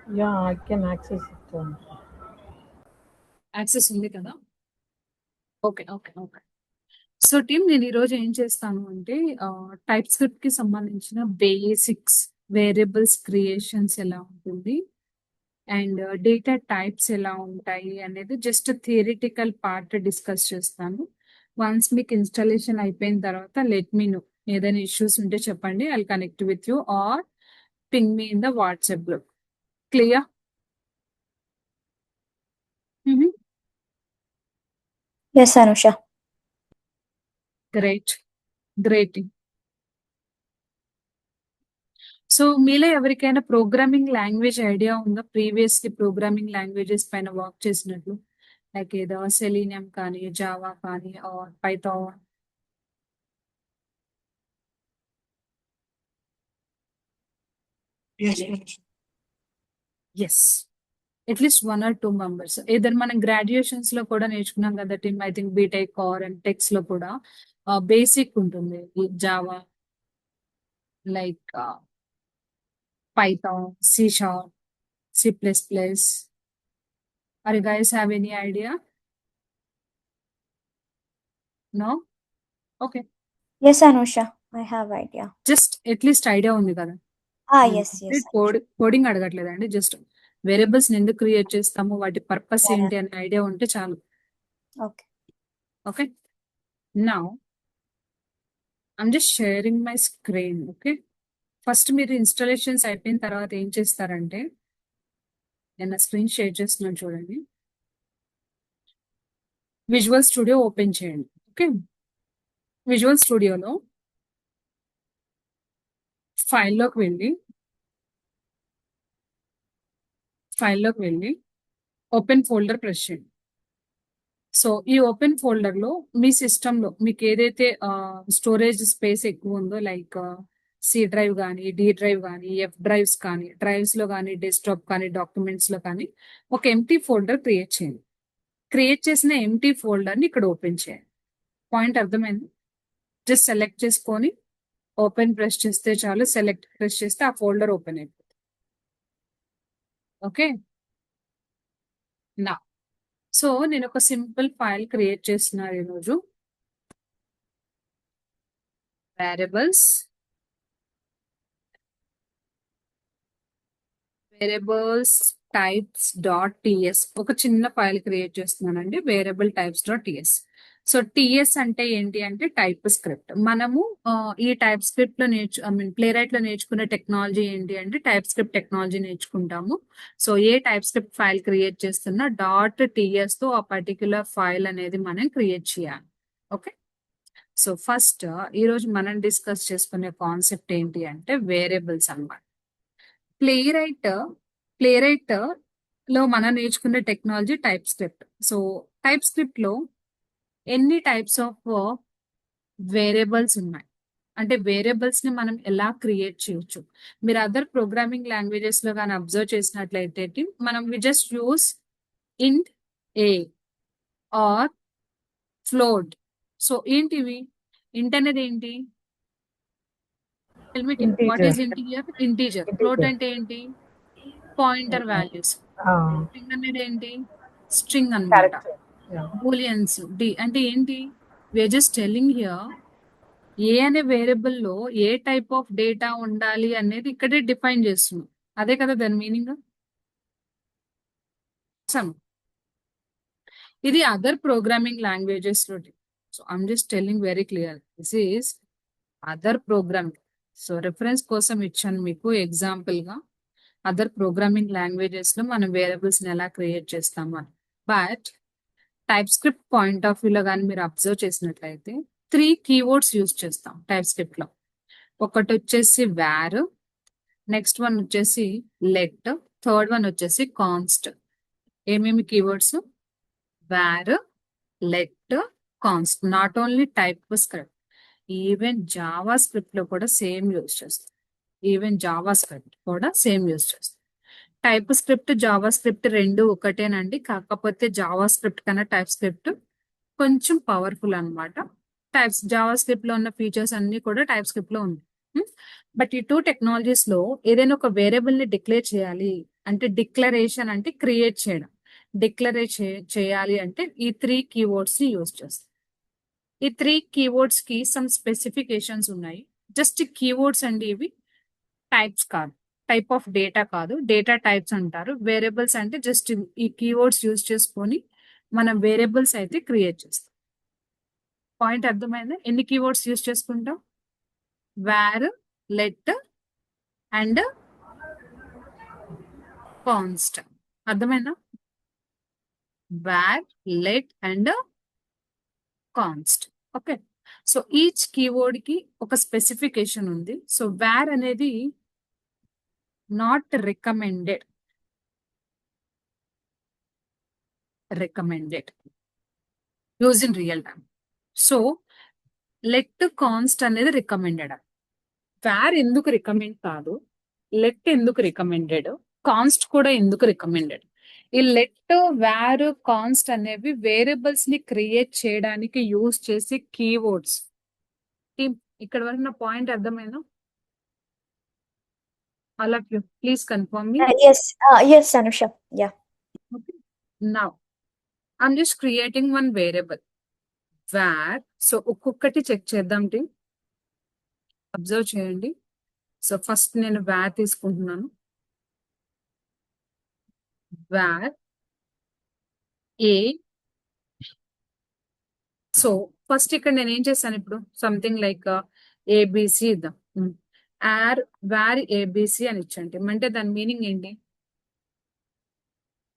Yeah, I can access it. Access ఉంది కదా? Okay okay okay. So team నేను ఈరోజు ఏం చేస్తాను అంటే టైప్ స్క్రిప్ట్ కి సంబంధించిన బేసిక్స్, వేరియబుల్స్ క్రియేషన్స్ ఎలా ఉంటుంది అండ్ డేటా టైప్స్ ఎలా ఉంటాయి అనేది జస్ట్ థియరిటికల్ పార్ట్ డిస్కస్ చేస్తాను. వన్స్ మీకు ఇన్స్టాలేషన్ అయిపోయిన తర్వాత లెట్ మీ నో. ఏదైనా ఇష్యూస్ ఉంటే చెప్పండి, I connect with you or ping me in the WhatsApp group. Clear? Yes, Anusha. Great great. So మీలో ఎవరికైనా ప్రోగ్రామింగ్ లాంగ్వేజ్ ఐడియా ఉందా? ప్రీవియస్లీ ప్రోగ్రామింగ్ లాంగ్వేజెస్ పైన వర్క్ చేసినట్లు, లైక్ ఏదో సెలీనియం కానీ, జావా కానీ, or Python. Yes, at least 1 or 2 members. ఏదైనా మనం గ్రాడ్యుయేషన్స్ లో కూడా నేర్చుకున్నాం కదా team, I think BTech or and techs లో కూడా బేసిక్ ఉంటుంది Java, like Python, C sharp, C++. Are you guys have any idea? No? Okay. Yes, Anusha. I have idea. Just at least idea ఉంది కదా? Yes, yes. Coding అడగట్లేదండి, just variables ఎందుకు create చేస్తాము, వాటి purpose Yeah. ఏంటి అనే idea ఉంటే చాలు. Okay. Okay, now I'm just sharing my screen. Okay, first మీరు ఇన్స్టాలేషన్స్ అయిపోయిన తర్వాత ఏం చేస్తారంటే, నేను నా స్క్రీన్ షేర్ చేస్తున్నాను చూడండి. విజువల్ స్టూడియో ఓపెన్ చేయండి. ఓకే, విజువల్ స్టూడియోలో ఫైల్లోకి వెళ్ళి ఓపెన్ ఫోల్డర్ ప్రెస్ చేయండి. సో ఈ ఓపెన్ ఫోల్డర్ లో మీ సిస్టమ్ లో మీకు ఏదైతే స్టోరేజ్ స్పేస్ ఎక్కువ ఉందో, లైక్ సి డ్రైవ్ కానీ, డి డ్రైవ్ కానీ, ఎఫ్ డ్రైవ్స్ కానీ, డ్రైవ్స్ లో కానీ, డెస్క్టాప్ కానీ, డాక్యుమెంట్స్ లో కానీ ఒక ఎంటీ ఫోల్డర్ క్రియేట్ చేయండి. క్రియేట్ చేసిన ఎంటీ ఫోల్డర్ ని ఇక్కడ ఓపెన్ చేయండి. పాయింట్ అర్థమైంది? జస్ట్ సెలెక్ట్ చేసుకొని ఓపెన్ ప్రెస్ చేస్తే చాలు. సెలెక్ట్ ప్రెస్ చేస్తే ఆ ఫోల్డర్ ఓపెన్ అయిపోతుంది. ఓకే, నా సో నేను ఒక సింపుల్ ఫైల్ క్రియేట్ చేస్తున్నాను ఈరోజు. వేరియబుల్స్ types.ts ఒక చిన్న ఫైల్ క్రియేట్ చేస్తున్నానండి, వేరియబుల్ types.ts. సో టిఎస్ అంటే ఏంటి అంటే టైప్ స్క్రిప్ట్. మనము ఈ టైప్ స్క్రిప్ట్ లో ప్లే రైట్ లో నేర్చుకునే టెక్నాలజీ ఏంటి అంటే టైప్ స్క్రిప్ట్ టెక్నాలజీ నేర్చుకుంటాము. సో ఏ టైప్ స్క్రిప్ట్ ఫైల్ క్రియేట్ చేస్తున్నా .ts తో ఆ పర్టిక్యులర్ ఫైల్ అనేది మనం క్రియేట్ చేయాలి. ఓకే, సో ఫస్ట్ ఈరోజు మనం డిస్కస్ చేసుకునే కాన్సెప్ట్ ఏంటి అంటే వేరియబుల్స్ అన్నమాట. ప్లే రైట్ లో మనం నేర్చుకునే technology type script. So TypeScript లో ఎన్ని టైప్స్ ఆఫ్ వేరియబుల్స్ ఉన్నాయి అంటే వేరియబుల్స్ ని మనం ఎలా క్రియేట్ చేయొచ్చు. మీరు అదర్ ప్రోగ్రామింగ్ లాంగ్వేజెస్ లో కానీ అబ్జర్వ్ చేసినట్లయితే మనం వి జస్ట్ యూస్ ఇంట్ ఏ ఆర్ ఫ్లోట్. సో ఏంటివి? ఇంట్ అనేది ఏంటి? What is integer? Integer. Float అంటే ఏంటి? Pointer values. స్ట్రింగ్ అనేది ఏంటి? స్ట్రింగ్ అన్నమాట. బూలియన్స్. డి అంటే ఏంటి? వీఆర్ జస్ట్ టెల్లింగ్ హియర్ ఏ అనే వేరియబుల్ లో ఏ టైప్ ఆఫ్ డేటా ఉండాలి అనేది ఇక్కడే డిఫైన్ చేస్తున్నాం. అదే కదా దాని మీనింగ్. ఇది అదర్ ప్రోగ్రామింగ్ లాంగ్వేజెస్ లో. So I'm just telling very clear, this is other programming. So reference కోసం ఇచ్చాను మీకు ఎగ్జాంపుల్ గా. అదర్ ప్రోగ్రామింగ్ లాంగ్వేజెస్ లో మనం వేరియబుల్స్ ని ఎలా క్రియేట్ చేస్తాము అని. But type script point of వ్యూలో కానీ మీరు అబ్జర్వ్ చేసినట్లయితే 3 కీవర్డ్స్ యూజ్ చేస్తాం టైప్ స్క్రిప్ట్ లో. ఒకటి వచ్చేసి వార్, నెక్స్ట్ వన్ వచ్చేసి లెట్, థర్డ్ వన్ వచ్చేసి కాన్స్ట్. ఏమేమి keywords? War, let, const. Not only type script, even Java script లో కూడా సేమ్ యూజ్ చేస్తాం. టైప్ స్క్రిప్ట్, జావా స్క్రిప్ట్ రెండు ఒకటేనండి, కాకపోతే జావా స్క్రిప్ట్ కన్నా టైప్ స్క్రిప్ట్ కొంచెం పవర్ఫుల్ అనమాట. జావా స్క్రిప్ట్ లో ఉన్న ఫీచర్స్ అన్ని కూడా టైప్ స్క్రిప్ట్ లో ఉంది. బట్ ఈ 2 టెక్నాలజీస్ లో ఏదైనా ఒక వేరియబుల్ ని డిక్లేర్ చేయాలి అంటే డిక్లరేషన్ అంటే క్రియేట్ చేయడం. డిక్లరేట్ చేయాలి అంటే ఈ 3 keywords ని యూజ్ చేస్తాం. ఈ 3 keywords కి సమ్ స్పెసిఫికేషన్స్ ఉన్నాయి. జస్ట్ కీవర్డ్స్ అండి ఇవి, టైప్స్ కాదు, టైప్ ఆఫ్ డేటా కాదు, డేటా టైప్స్ అంటారు. వేరియబుల్స్ అంటే జస్ట్ ఈ కీవర్డ్స్ యూజ్ చేసుకొని మనం వేరియబుల్స్ అయితే క్రియేట్ చేస్తాం. పాయింట్ అర్థమైందా? ఎన్ని కీవర్డ్స్ యూజ్ చేసుకుంటాం? Var, let and const. అర్థమైందా? Var, let and const. Okay, so each keyword కి ఒక స్పెసిఫికేషన్ ఉంది. సో వేర్ అనేది not recommended, use in real time. So let, const అనేది రికమెండెడ్. వేర్ ఎందుకు రికమెండ్ కాదు, లెట్ ఎందుకు రికమెండెడ్, కాన్స్ట్ కూడా ఎందుకు రికమెండెడ్? ఈ లెట్, వేర్, కాన్స్ట్ అనేవి వేరియబుల్స్ ని క్రియేట్ చేయడానికి యూజ్ చేసే కీవర్డ్స్. ఇక్కడ వరకు నా పాయింట్ అర్థమైనా? All of you please confirm me. Yes, Anusha. Yeah. Okay. Now, I'm just creating one variable. Where, so ఒక్కొక్కటి చెక్ చేద్దాం టీమ్. అబ్జర్వ్ చేయండి. సో ఫస్ట్ నేను where తీసుకుంటున్నాను. where a, సో ఫస్ట్ ఇక్కడ నేను ఏం చేశాను, ఇప్పుడు సంథింగ్ లైక్ ఏబిసి ఇద్దాం. వేర్ ఏబిసి అని ఇచ్చండి. అంటే దాని మీనింగ్ ఏంటి?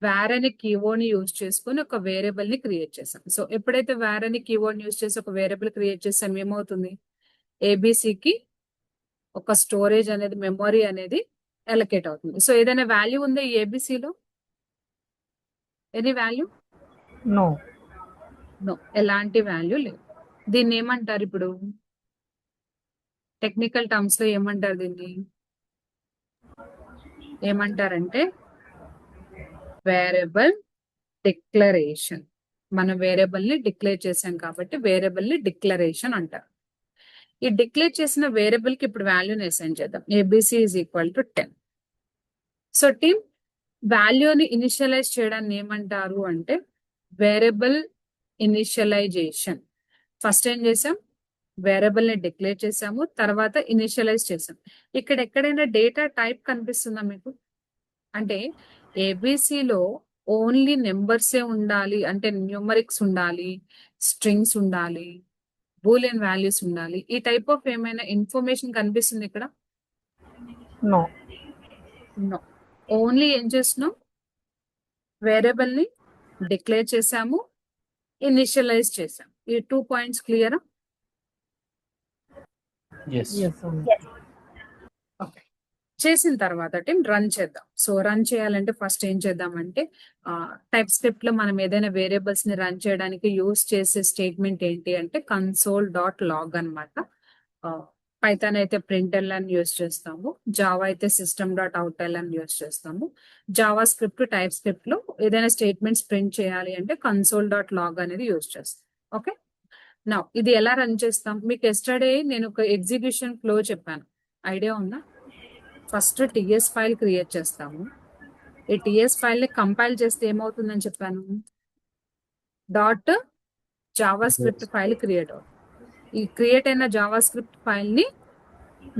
వేర్ అనే కీవర్డ్ ని యూజ్ చేసుకొని ఒక వేరియబుల్ ని క్రియేట్ చేసాం. సో ఎప్పుడైతే వేర్ అనే కీవర్డ్ యూజ్ చేసి ఒక వేరియబుల్ క్రియేట్ చేసాం, ఏమవుతుంది? ఏబిసికి ఒక స్టోరేజ్ అనేది, మెమొరీ అనేది అలొకేట్ అవుతుంది. సో ఏదైనా వాల్యూ ఉందా ఈ ఏబిసిలో? Any value? No. నో, ఎలాంటి వాల్యూ లేదు. దీన్ని ఏమంటారు ఇప్పుడు? టెక్నికల్ టర్మ్స్ లో ఏమంటారు దీన్ని? ఏమంటారంటే వేరియబుల్ డిక్లరేషన్. మన వేరియబుల్ ని డిక్లేర్ చేసాం కాబట్టి వేరియబుల్ ని డిక్లరేషన్ అంటారు. ఈ డిక్లేర్ చేసిన వేరియబుల్ కి ఇప్పుడు వాల్యూని అసైన్ చేద్దాం. ABC is equal to 10. So team, వాల్యూని ఇనిషియలైజ్ చేయడాన్ని ఏమంటారు అంటే వేరియబుల్ ఇనిషియలైజేషన్. ఫస్ట్ ఏం చేసాం? వేరియబుల్ ని డిక్లేర్ చేసాము, తర్వాత ఇనిషియలైజ్ చేసాం. ఇక్కడ ఎక్కడైనా డేటా టైప్ కనిపిస్తుందా మీకు? అంటే ఏబిసిలో ఓన్లీ నెంబర్సే ఉండాలి అంటే న్యూమరిక్స్ ఉండాలి, స్ట్రింగ్స్ ఉండాలి, బూలియన్ వాల్యూస్ ఉండాలి, ఈ టైప్ ఆఫ్ ఏమైనా ఇన్ఫర్మేషన్ కనిపిస్తుంది ఇక్కడ? No. నో. ఓన్లీ ఏం చేస్తున్నాం? వేరియబుల్ ని డిక్లేర్ చేసాము, ఇనిషియలైజ్ చేసాం. ఈ 2 పాయింట్స్ క్లియరా? Yes. ఓకే, చేసిన తర్వాత టీమ్ రన్ చేద్దాం. సో రన్ చేయాలంటే ఫస్ట్ ఏం చేద్దామంటే టైప్ స్క్రిప్ట్ లో మనం ఏదైనా వేరియబుల్స్ ని రన్ చేయడానికి యూజ్ చేసే స్టేట్మెంట్ ఏంటి అంటే console.log అన్నమాట. పైథాన్ అయితే ప్రింట్ఎల్ అని యూజ్ చేస్తాము, జావా అయితే system.out.l అని యూజ్ చేస్తాము. జావా స్క్రిప్ట్, టైప్ స్క్రిప్ట్ లో ఏదైనా స్టేట్మెంట్స్ ప్రింట్ చేయాలి అంటే console.log అనేది యూజ్ చేస్తాం. ఓకే, నా ఇది ఎలా రన్ చేస్తాం? మీకు ఎస్టర్డే నేను ఒక ఎగ్జిక్యూషన్ ఫ్లో చెప్పాను, ఐడియా ఉందా? ఫస్ట్ టిఎస్ ఫైల్ క్రియేట్ చేస్తాము. ఈ టిఎస్ ఫైల్ ని కంపైల్ చేస్తే ఏమవుతుందని చెప్పాను? Dot Java script file create అవుతుంది. ఈ క్రియేట్ అయిన జావా స్క్రిప్ట్ ఫైల్ ని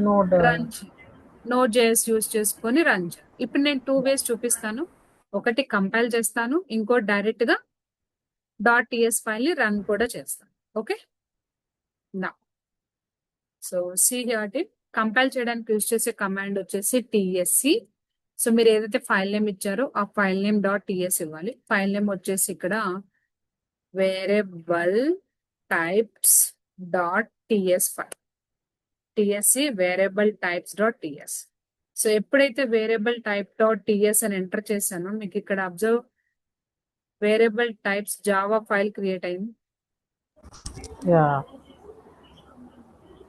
Node. రన్ Node.js యూజ్ చేసుకొని రన్ చేయాలి. ఇప్పుడు నేను 2 వేస్ చూపిస్తాను. ఒకటి కంపైల్ చేస్తాను, ఇంకో డైరెక్ట్ గా .ts ఫైల్ ని రన్ కూడా చేస్తాను. ఓకే, నా సో సి హియర్, కంపైల్ చేయడానికి యూజ్ చేసే కమాండ్ వచ్చేసి టిఎస్సి. సో మీరు ఏదైతే ఫైల్ నేమ్ ఇచ్చారో ఆ ఫైల్ నేమ్ .ts ఇవ్వాలి. ఫైల్ నేమ్ వచ్చేసి ఇక్కడ variable types .ts file, TSC variable types .ts. So ఎప్పుడైతే వేరియబుల్ టైప్ .ts అని ఎంటర్ చేశానో మీకు ఇక్కడ observe, variable types Java file create అయింది. Yeah.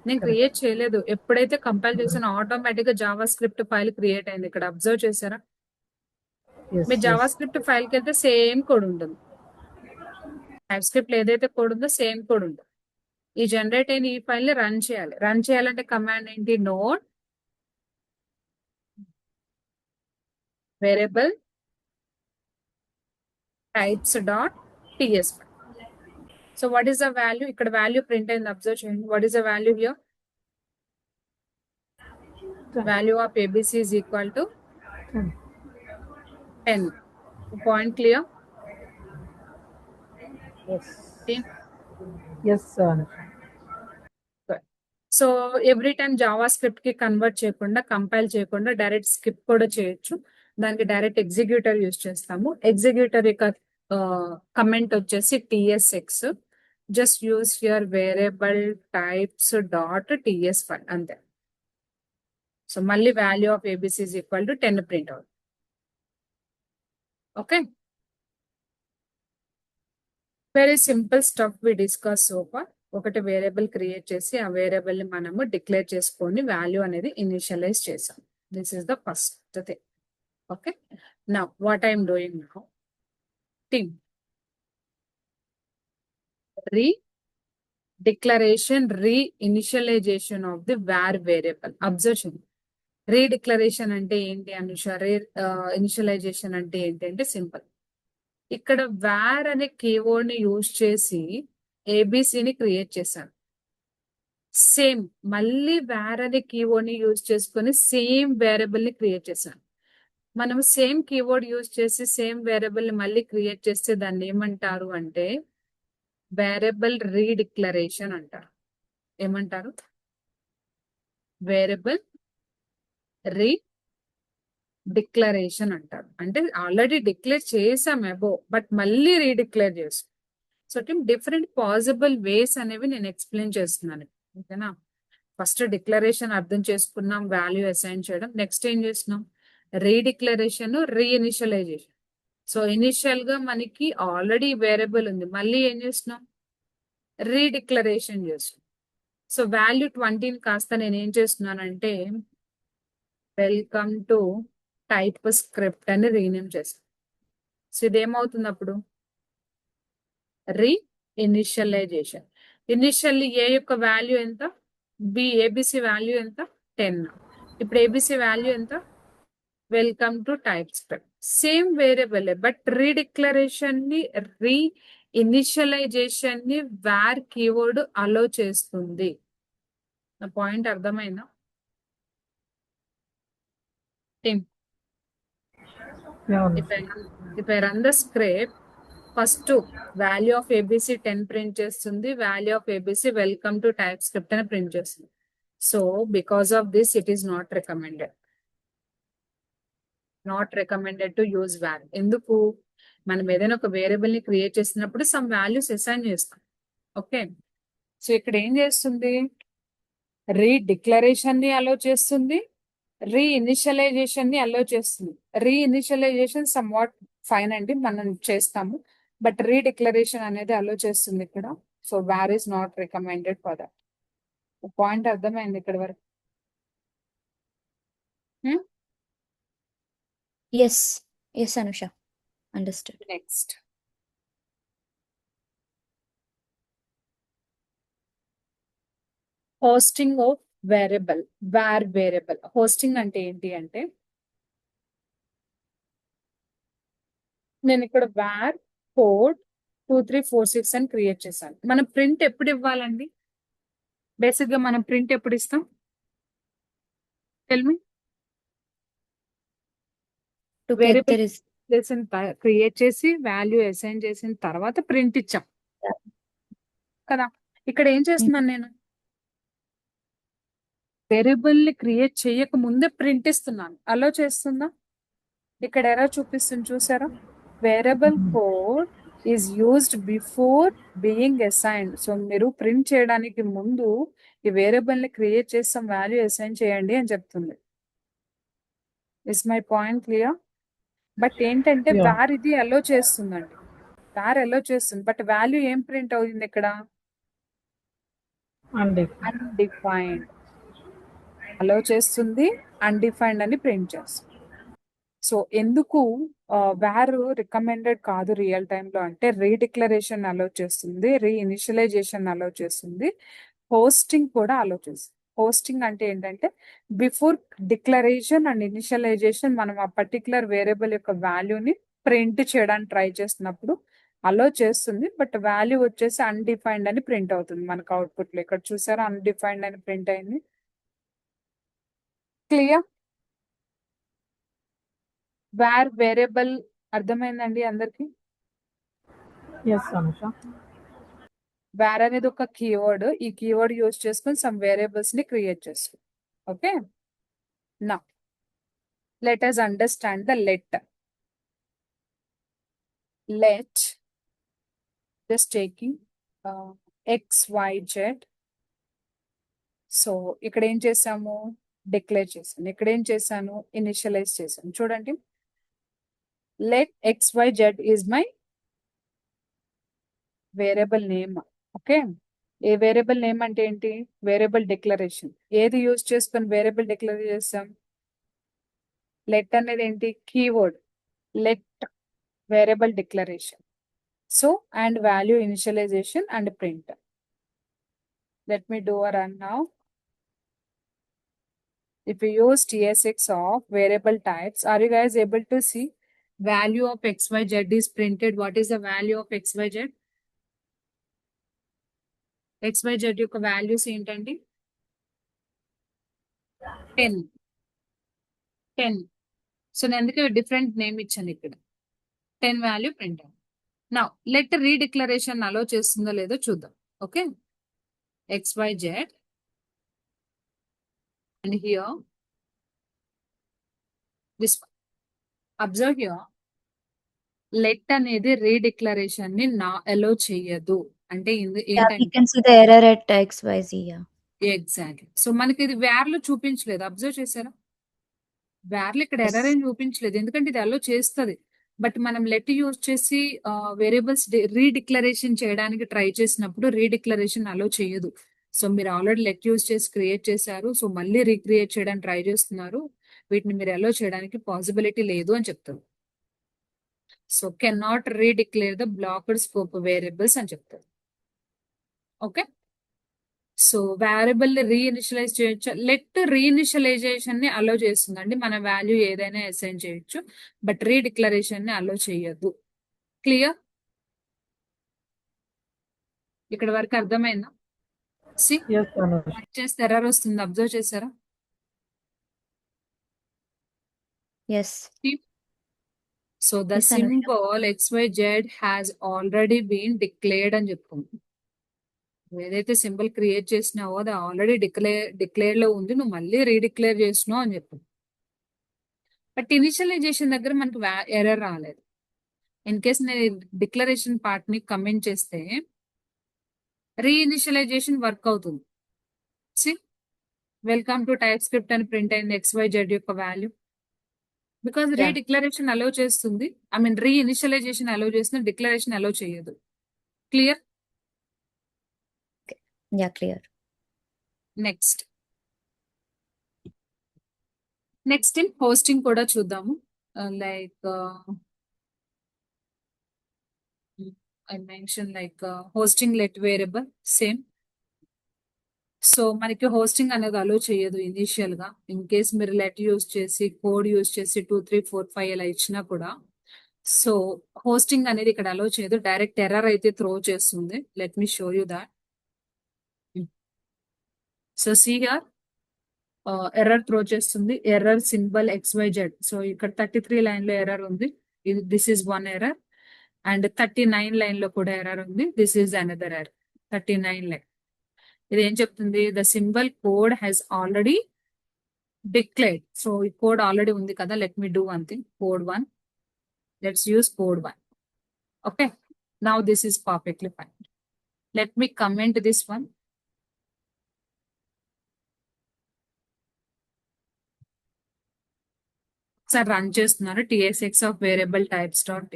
నేను క్రియేట్ చేయలేదు, ఎప్పుడైతే కంపైల్ చేసానో ఆటోమేటిక్ గా జావా స్క్రిప్ట్ ఫైల్ క్రియేట్ అయింది. ఇక్కడ అబ్జర్వ్ చేశారా? Yes. మీరు జావా స్క్రిప్ట్ ఫైల్ కి వెళ్తే సేమ్ కోడ్ ఉంటుంది, టైప్ స్క్రిప్ట్ ఏదైతే కోడ్ ఉందో సేమ్ కోడ్ ఉంటుంది. ఈ జనరేట్ అయిన ఈ ఫైల్ ని రన్ చేయాలి. రన్ చేయాలంటే కమాండ్ ఏంటి? Variable types dot ts. So what is the value? ఇక్కడ value print అయింది, అబ్జర్వ్ చేయండి. What is the value here? Value of ABC is equal to 10. Point clear? Yes. Okay. Yes, Anusha. Good. So every time JavaScript కి convert చేయకుండా, compile చేయకుండా direct స్కిప్ కూడా చేయొచ్చు. దానికి డైరెక్ట్ ఎగ్జిక్యూటర్ యూజ్ చేస్తాము. ఎగ్జిక్యూటర్ యొక్క కమెంట్ వచ్చేసి TSX. Just use here variable types dot TS file, అంతే. సో మళ్ళీ value of ABC is equal to 10 print అవుతుంది. Okay, very simple stuff we discuss so far. ఒకటి వేరియబుల్ క్రియేట్ చేసి ఆ variable ని మనము డిక్లేర్ చేసుకొని వాల్యూ అనేది ఇనిషియలైజ్ చేసాం. This is the first thing. Okay, now what I'm doing now, team re-initialization of the var variable. Observation. Re-declaration అంటే ఏంటి అనుష? ఇనిషియలైజేషన్ అంటే ఏంటి అంటే సింపుల్. ఇక్కడ var అనే కీవర్డ్ ని యూజ్ చేసి ఏబిసిని క్రియేట్ చేశాను. సేమ్ మళ్ళీ var అనే కీవర్డ్ ని యూజ్ చేసుకొని సేమ్ వేరియబుల్ ని క్రియేట్ చేశాను. మనం సేమ్ కీవర్డ్ యూజ్ చేసి సేమ్ వేరియబుల్ ని మళ్ళీ క్రియేట్ చేస్తే దాన్ని ఏమంటారు అంటే వేరియబుల్ రీడిక్లరేషన్ అంటారు. ఏమంటారు? వేరియబుల్ రీడిక్లరేషన్ అంటారు. అంటే ఆల్రెడీ డిక్లేర్ చేసాం అబో, బట్ మళ్ళీ రీడిక్లేర్ చేస్తాం. సో డిఫరెంట్ పాసిబుల్ వేస్ అనేవి నేను ఎక్స్ప్లెయిన్ చేస్తున్నాను. ఓకేనా? ఫస్ట్ డిక్లరేషన్ అర్థం చేసుకున్నాం, వాల్యూ అసైన్ చేయడం. నెక్స్ట్ ఏం చేస్తున్నాం? రీడిక్లరేషన్, రీఇనిషియలైజేషన్. సో ఇనిషియల్ గా మనకి ఆల్రెడీ వేరియబుల్ ఉంది, మళ్ళీ ఏం చేస్తున్నాం? రీడిక్లరేషన్ చేస్తున్నాం. సో వాల్యూ 20 కాస్త నేను ఏం చేస్తున్నానంటే వెల్కమ్ టు టైప్ స్క్రిప్ట్ అని రీనేమ్ చేస్తాను. సో ఇదేమవుతుంది అప్పుడు? రీఇనిషియలైజేషన్. ఇనిషియల్లీ ఏ యొక్క వాల్యూ ఎంత? ఏబిసి వాల్యూ ఎంత? 10. ఇప్పుడు ఏబిసి వాల్యూ ఎంత? Welcome to TypeScript. Same variable, but redeclaration ని, రీఇనిషియలైజేషన్ ని వార్ కీవర్డ్ అలో చేస్తుంది. నా పాయింట్ అర్థమైందా? Team, Yeah, if I run the script, first value of ABC 10 print చేస్తుంది, value of ABC welcome to TypeScript అని print చేస్తుంది. So because of this it is not recommended to use var. ఎందుకు? మనం ఏదైనా ఒక variable ని create చేసినప్పుడు some values assign చేస్తాం. ఓకే, సో ఇక్కడ ఏం చేస్తుంది? రీడిక్లరేషన్ ని అలో చేస్తుంది, రీఇనిషియలైజేషన్ ని అలో చేస్తుంది. రీఇనిషియలైజేషన్ సమ్ వాట్ ఫైన్ అండి, మనం చేస్తాము, బట్ రీడిక్లరేషన్ అనేది అలో చేస్తుంది ఇక్కడ. So var is not recommended for that. Point అర్థమైంది ఇక్కడ వరకు? Yes. Yes, Anusha. Understood. Next hosting of variable, var variable. Hosting అంటే ఏంటి అంటే, నేను ఇక్కడ var కోడ్ 2346 అని క్రియేట్ చేశాను. మనం ప్రింట్ ఎప్పుడు ఇవ్వాలండి? బేసిక్ గా మనం ప్రింట్ ఎప్పుడు ఇస్తాం? Tell me. To get Variable the res- create చేసి వాల్యూ అసైన్ చేసిన తర్వాత ప్రింట్ ఇచ్చాం కదా. ఇక్కడ ఏం చేస్తున్నాను నేను? వేరియబుల్ ని క్రియేట్ చేయక ముందే ప్రింట్ ఇస్తున్నాను. అలో చేస్తుందా? ఇక్కడ ఎర్రర్ చూపిస్తుంది చూసారా? Variable code is used before being assigned. So మీరు ప్రింట్ చేయడానికి ముందు ఈ వేరియబుల్ ని క్రియేట్ చేస్తాం, వాల్యూ అసైన్ చేయండి అని చెప్తుంది. Is my point clear? But ఏంటంటే Yeah. var ఇది అలో చేస్తుందండి, var అలో చేస్తుంది, బట్ వాల్యూ ఏం ప్రింట్ అవుతుంది ఇక్కడ? అన్డిఫైన్డ్. అలో చేస్తుంది, అన్డిఫైన్డ్ అని ప్రింట్ చేస్తుంది. సో ఎందుకు var రికమెండెడ్ కాదు రియల్ టైంలో అంటే, రీడిక్లరేషన్ అలో చేస్తుంది, రీఇనిషియలైజేషన్ అలో చేస్తుంది, హోస్టింగ్ కూడా అలో చేస్తుంది. హోస్టింగ్ అంటే ఏంటంటే బిఫోర్ డిక్లరేషన్ అండ్ ఇనిషియలైజేషన్ మనం ఆ పర్టికులర్ వేరియబుల్ యొక్క వాల్యూని ప్రింట్ చేయడానికి ట్రై చేస్తున్నప్పుడు అలో చేస్తుంది, బట్ వాల్యూ వచ్చేసి అన్డిఫైన్డ్ అని ప్రింట్ అవుతుంది మనకు అవుట్పుట్ లో. ఇక్కడ చూసారా అన్డిఫైన్డ్ అని ప్రింట్ అయింది. క్లియర్? వేర్ వేరియబుల్ అర్థమైందండి అందరికి? Yes, Anusha. వేర్ అనేది ఒక కీవర్డ్, ఈ కీవర్డ్ యూజ్ చేసుకొని సమ్ వేరియబుల్స్ ని క్రియేట్ చేస్తాం. ఓకే, నా let us understand the let just taking x y z. So ఇక్కడ ఏం చేసాము, డిక్లేర్ చేసాను. ఇక్కడ ఏం చేశాను, ఇనిషియలైజ్ చేశాను. చూడండి, let x y z is my variable name. Okay, ఏ వేరియబుల్ నేమ్ అంటే ఏంటి, వేరియబుల్ డిక్లరేషన్. ఏది యూజ్ చేసుకొని వేరియబుల్ డిక్లేర్ చేసాం, లెట్ అనేది ఏంటి, keyword. Let variable declaration. So and value initialisation and print. Let me do a run now. If you use TSX of variable types, are you guys able to see value of XYZ is printed? What is the value of XYZ? XYZ యొక్క values ఏంటండి, 10. So నేను అందుకే different name ఇచ్చాను ఇక్కడ, 10 value print. నా let రీడిక్లరేషన్ అలో చేస్తుందో లేదో చూద్దాం. Okay, XYZ and here this one. Observe here, let అనేది రీడిక్లరేషన్ ని నా అలో చేయదు. అంటే Yeah, we ఏంటంటే can see the error at XYZ. Yeah. Exactly. So మనకి ఇది వేర్ లో చూపించలేదు, అబ్జర్వ్ చేశారా, వేర్ లో ఇక్కడ Yes. ఎర్రర్ ఏం చూపించలేదు, ఎందుకంటే ఇది అలో చేస్తుంది. బట్ మనం లెట్ యూజ్ చేసి వేరియబుల్స్ రీడిక్లరేషన్ చేయడానికి ట్రై చేసినప్పుడు రీడిక్లరేషన్ అలో చేయదు. సో మీరు ఆల్రెడీ లెట్ యూజ్ చేసి క్రియేట్ చేశారు, సో మళ్ళీ రీక్రియేట్ చేయడానికి ట్రై చేస్తున్నారు, వీటిని మీరు అలో చేయడానికి పాసిబిలిటీ లేదు అని చెప్తారు. So can not redeclare the blocked scope variables అని చెప్తారు. ఓకే, సో వేరియబుల్ రీఇనిషియలైజ్ చేయొచ్చు. లెట్ రీఇనిషియలైజేషన్ ని అలో చేస్తుందండి, మన వాల్యూ ఏదైనా అసైన్ చేయొచ్చు, బట్ రీడిక్లరేషన్ ని అలో చేయొద్దు. క్లియర్? ఇక్కడ వరకు అర్థమైందా? See Yes, Anusha. చేస్తే ఎర్రర్ వస్తుంది, అబ్జర్వ్ చేశారా? Yes. So the Yes, Anusha. Symbol XYZ has already been declared అని చెప్తుంది. ఏదైతే సింబల్ క్రియేట్ చేసినావో అది ఆల్రెడీ డిక్లేర్ లో ఉంది, నువ్వు మళ్ళీ రీడిక్లేర్ చేసినావు అని చెప్పు. బట్ ఇనిషియలైజేషన్ దగ్గర మనకి ఎర్రర్ రాలేదు. ఇన్ కేస్ నేను డిక్లరేషన్ పార్ట్ ని కమెంట్ చేస్తే రీఇనిషియలైజేషన్ వర్క్ అవుతుంది. See welcome to TypeScript అని ప్రింట్ అయింది XYZ యొక్క value, because Yeah. Redeclaration allow చేస్తుంది, ఐ మీన్ రీఇనిషియలైజేషన్ అలో చేస్తుంది, డిక్లరేషన్ అలో చేయదు. Clear? Yeah, clear. Next in hoisting కూడా చూద్దాము. Like I mention like hoisting let variable same. So మనకి hoisting అనేది అలో చేయదు ఇనిషియల్ గా. ఇన్ కేస్ మీరు లెట్ యూజ్ చేసి కోడ్ యూజ్ చేసి 2 3 4 5 ఇలా ఇచ్చినా కూడా సో హోస్టింగ్ అనేది ఇక్కడ అలో చేయదు, డైరెక్ట్ ఎర్రర్ అయితే త్రో చేస్తుంది. Let me show you that. So see here error throw చేస్తుంది, ఎర్రర్ సింబల్ XYZ. సో ఇక్కడ 33 లైన్ లో ఎర్రర్ ఉంది, this is one error. And 39 line లో కూడా ఎర్రర్ ఉంది, this is another error. 39 line ఇది ఏం చెప్తుంది, the symbol code has already declared. So ఈ కోడ్ ఆల్రెడీ ఉంది కదా, let me do one thing, code 1. Let's use code 1. Okay, now this is perfectly fine. Let me comment this one. ఒకసారి run చేస్తున్నారు TSX of variable types dot.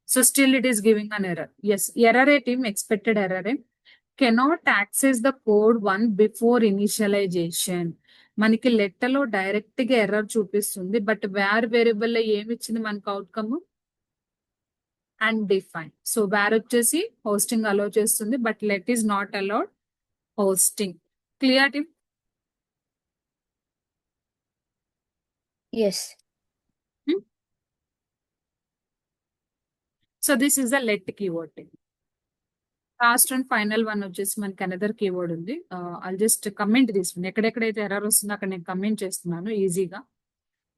So still it is giving an error. Yes, error A team, expected error A. Cannot access the code 1 before initialisation. మనకి లెట్టర్లో direct గా error చూపిస్తుంది, but variable లో ఏమి ఇచ్చింది మనకు అవుట్కమ్, అన్డిఫైన్. సో వచ్చేసి hoisting allow చేస్తుంది, but let is not allowed hoisting. Clear team? Yes. So this is the let keyword. Last and final one వచ్చేసి మనకి అనదర్ కీవర్డ్ ఉంది. ఐల్ జస్ట్ కమెంట్ తీసుకుని ఎక్కడెక్కడైతే ఎర్రర్ వస్తుందో అక్కడ నేను కమెంట్ చేస్తున్నాను ఈజీగా.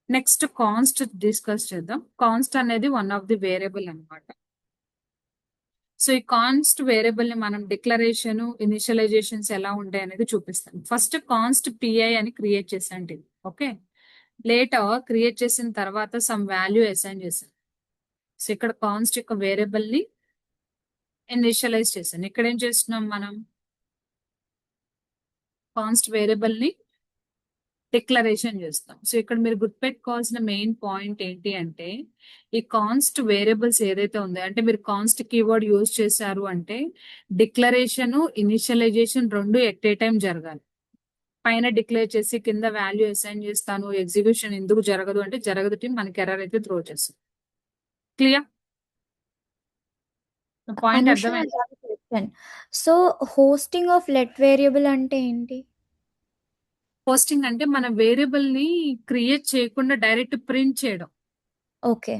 నెక్స్ట్ కాన్స్ట్ డిస్కస్ చేద్దాం. కాన్స్ట్ అనేది వన్ ఆఫ్ ది వేరియబుల్ అన్నమాట. సో ఈ కాన్స్ట్ వేరియబుల్ ని మనం డిక్లరేషన్ ఇనిషియలైజేషన్స్ ఎలా ఉంటాయి అనేది చూపిస్తాం. ఫస్ట్ కాన్స్ట్ పిఐ అని క్రియేట్ చేసాండి. ఓకే, లేటర్ క్రియేట్ చేసిన తర్వాత సమ్ వాల్యూ అసైన్ చేశాను. సో ఇక్కడ కాన్స్ట్ యొక్క వేరియబుల్ ని ఇనిషియలైజ్ చేశాను. ఇక్కడ ఏం చేస్తున్నాం మనం, కాన్స్ట్ వేరియబుల్ ని డిక్లరేషన్ చేస్తాం. సో ఇక్కడ మీరు గుర్తుపెట్టుకోవాల్సిన మెయిన్ పాయింట్ ఏంటి అంటే, ఈ కాన్స్ట్ వేరియబుల్స్ ఏదైతే ఉందో, అంటే మీరు కాన్స్ట్ కీవర్డ్ యూజ్ చేశారు అంటే డిక్లరేషన్ ఇనిషియలైజేషన్ రెండు ఎట్ ఏ టైం జరగాలి. పైన డిక్లేర్ చేసి కింద వాల్యూ అసైన్ చేస్తాను, ఎగ్జిక్యూషన్ ఎందుకు జరగదు అంటే జరగదు టీం, మనకి ఎర్రర్ అయితే త్రో చేస్తుంది. క్లియర్ పాయింట్ Anusha, I అర్థమైంది? have a question. So, hosting of let variable అంటే ఏంటి? పోస్టింగ్ అంటే మన వేరియబుల్ ని క్రియేట్ చేయకుండా డైరెక్ట్ ప్రింట్ చేయడం. ఓకే.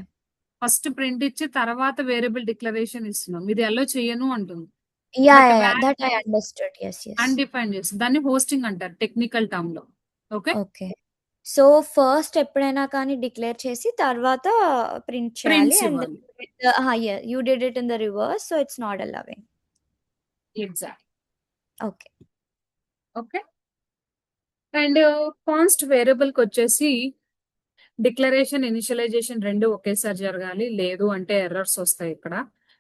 ఫస్ట్ ప్రింట్ ఇచ్చి తర్వాత వేరియబుల్ డిక్లరేషన్ ఇస్తున్నాం. ఇది ఎలా చేయను అంటుంది. Yeah, But yeah, value- that I understood. Yes, yes. Undefined చేస్తుంది. దాన్ని హోస్టింగ్ అంటారు టెక్నికల్ టర్మ్ లో. Okay, okay. సో ఫస్ట్ ఎప్పుడైనా కానీ డిక్లేర్ చేసి తర్వాత ప్రింట్ చేయాలి. ప్రింట్స్ అండ్ ఇవ్వాలి. You did it in the reverse, so it's not allowing. Exact. Okay. Okay, and const variable కి వచ్చేసి డిక్లరేషన్ ఇనిషియలైజేషన్ రెండు ఒకేసారి జరగాలి, లేదు అంటే ఎర్రర్స్ వస్తాయి ఇక్కడ.